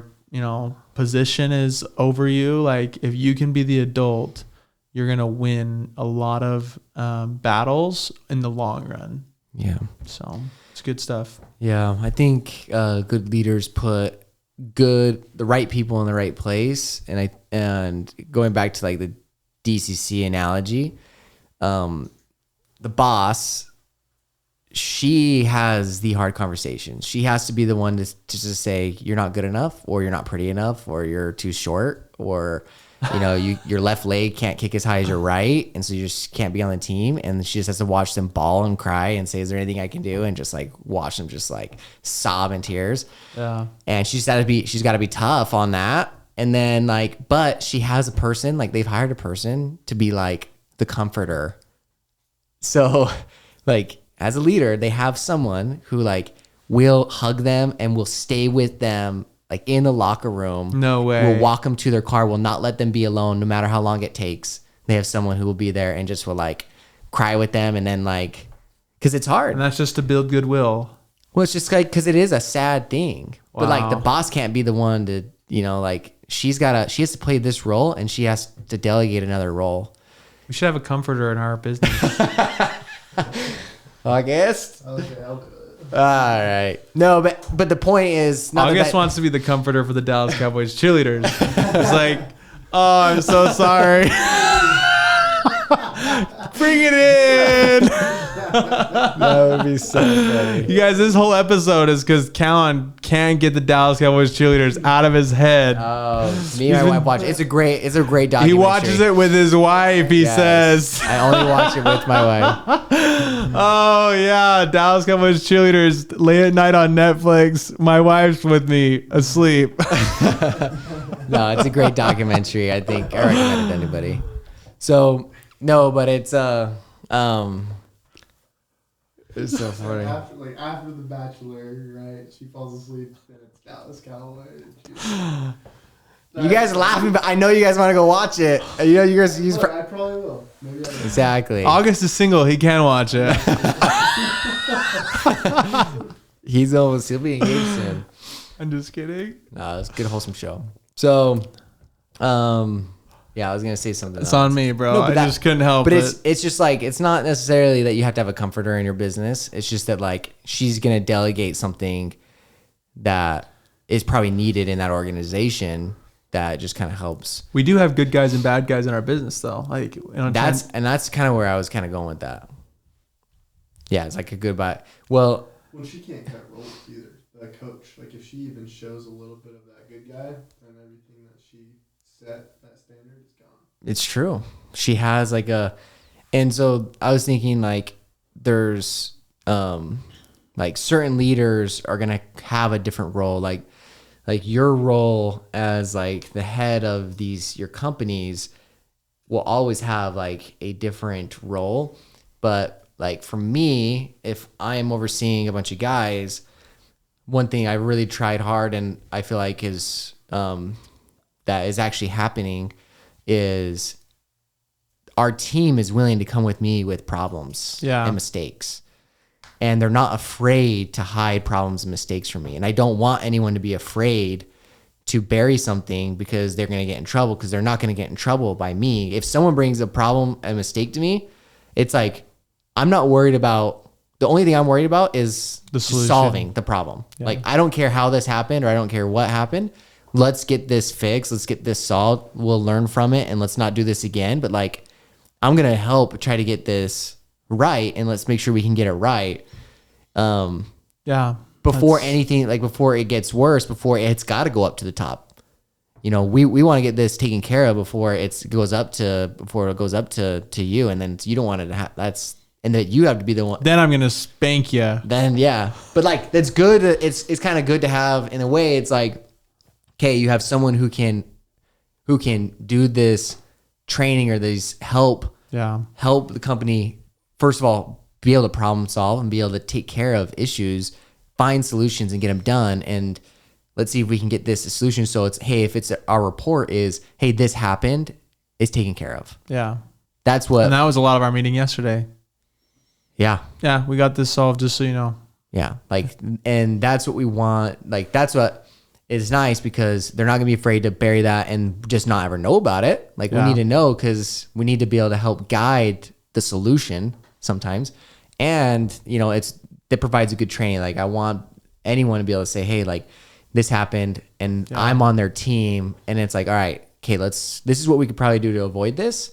B: position is over you. Like, if you can be the adult, you're going to win a lot of battles in the long run.
C: Yeah.
B: So it's good stuff.
C: Yeah. I think good leaders put the right people in the right place. And going back to like the DCC analogy, the boss, she has the hard conversations. She has to be the one to just say, you're not good enough, or you're not pretty enough, or you're too short, or your left leg can't kick as high as your right, and so you just can't be on the team. And she just has to watch them bawl and cry and say, is there anything I can do? And just like watch them just like sob in tears. Yeah. And she's got to be tough on that. And then but she has a person, like they've hired a person to be like the comforter. So like, as a leader, they have someone who like will hug them and will stay with them like in the locker room.
B: No way.
C: Will walk them to their car, will not let them be alone no matter how long it takes. They have someone who will be there and just will like cry with them, and then like, because it's hard.
B: And that's just to build goodwill.
C: Well, it's just like, because it is a sad thing. Wow. But like the boss can't be the one to, like she has to play this role, and she has to delegate another role.
B: We should have a comforter in our business.
C: August?
D: Okay, I'll do it.
C: All right. No, but the point is...
B: August wants to be the comforter for the Dallas Cowboys cheerleaders. It's like, oh, I'm so sorry. Bring it in.
C: That would be so funny.
B: You guys, this whole episode is because Callan can't get the Dallas Cowboys cheerleaders out of his head.
C: Oh, me and my wife watch it. It's a great documentary.
B: He watches it with his wife, he says.
C: I only watch it with my wife.
B: Oh, yeah. Dallas Cowboys cheerleaders late at night on Netflix. My wife's with me asleep.
C: No, it's a great documentary. I think I recommend it to anybody. So, no, but it's
B: it's so funny.
D: After The Bachelor, right? She falls asleep, and it's Dallas Cowboys.
C: You guys are laughing, but I know you guys want to go watch it. You guys.
D: I probably will. Maybe I will.
C: Exactly.
B: August is single. He can watch it.
C: He'll be engaged soon.
B: I'm just kidding.
C: No, it's a good wholesome show. So, yeah, I was gonna say something.
B: It's on me, bro. I just couldn't help
C: it.
B: But
C: it's just like, it's not necessarily that you have to have a comforter in your business. It's just that like she's gonna delegate something that is probably needed in that organization that just kind of helps.
B: We do have good guys and bad guys in our business, though. Like
C: that's kind of where I was kind of going with that. Yeah, it's like a good buy. Well,
D: she can't cut roles either. The coach, like if she even shows a little bit of that good guy, then everything that she set that standard is gone.
C: It's true. She has like and so I was thinking like there's like certain leaders are gonna have a different role, like your role as like the head of your companies will always have like a different role. But like for me, if I am overseeing a bunch of guys, one thing I really tried hard, and I feel like is that is actually happening, is our team is willing to come with me with problems and mistakes. And they're not afraid to hide problems and mistakes from me. And I don't want anyone to be afraid to bury something because they're going to get in trouble, because they're not going to get in trouble by me. If someone brings a problem, a mistake to me, it's like, I'm not worried about, the only thing I'm worried about is
B: The solution.
C: solving the problem.
B: Yeah.
C: Like, I don't care how this happened, or I don't care what happened. Let's get this fixed. Let's get this solved. We'll learn from it, and let's not do this again. But like, I'm going to help try to get this right, and let's make sure we can get it right. Before anything, like before it gets worse, before it's got to go up to the top. You know, we want to get this taken care of before it goes up to you, and then you don't want it to and that you have to be the one.
B: Then I'm gonna spank you.
C: Then yeah, but like that's good. It's kind of good to have in a way. It's like, okay, you have someone who can do this training or these help the company, first of all, be able to problem solve and be able to take care of issues, find solutions and get them done. And let's see if we can get this a solution. So it's, hey, if it's our report is, hey, this happened, it's taken care of.
B: Yeah.
C: That's what.
B: And that was a lot of our meeting yesterday.
C: Yeah.
B: Yeah. We got this solved, just so you know.
C: Yeah. Like, and that's what we want. Like, that's what is nice, because they're not gonna be afraid to bury that and just not ever know about it. Like, we need to know, because we need to be able to help guide the solution sometimes. And, you know, that provides a good training. Like, I want anyone to be able to say, hey, like, this happened and I'm on their team. And it's like, all right, okay, this is what we could probably do to avoid this.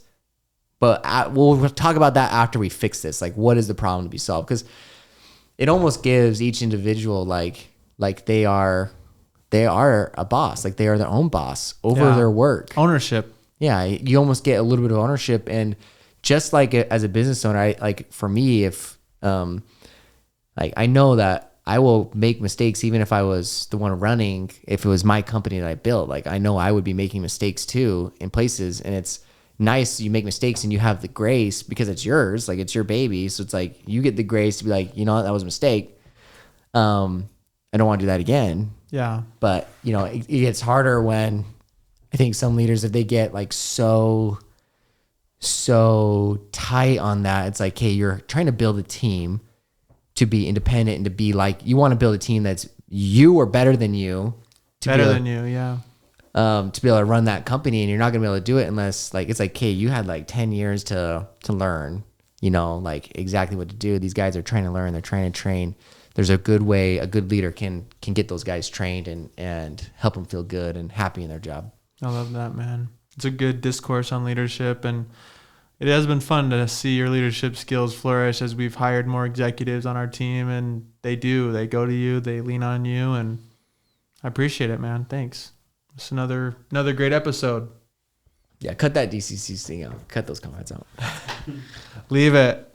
C: But we'll talk about that after we fix this. Like, what is the problem to be solved? Because it almost gives each individual like they are a boss. Like, they are their own boss over their work.
B: Ownership.
C: Yeah, you almost get a little bit of ownership. And just like as a business owner, for me, if like, I know that I will make mistakes even if I was the one running. If it was my company that I built, like, I know I would be making mistakes too in places. And it's nice you make mistakes and you have the grace, because it's yours, like, it's your baby. So it's like, you get the grace to be like, you know what, that was a mistake. I don't want to do that again.
B: Yeah.
C: But, you know, it gets harder when I think some leaders, if they get like so tight on that, it's like, hey, you're trying to build a team to be independent and to be like, you want to build a team that's you or better than you. To be able to run that company, and you're not gonna be able to do it unless, like, it's like, okay, you had like 10 years to learn, you know, like, exactly what to do. These guys are trying to learn, they're trying to train. There's a good way a good leader can get those guys trained and help them feel good and happy in their job.
B: I love that, man. It's a good discourse on leadership, and it has been fun to see your leadership skills flourish as we've hired more executives on our team, and they go to you, they lean on you, and I appreciate it, man. Thanks. It's another great episode.
C: Yeah, cut that DCC thing out. Cut those comments out.
B: Leave it.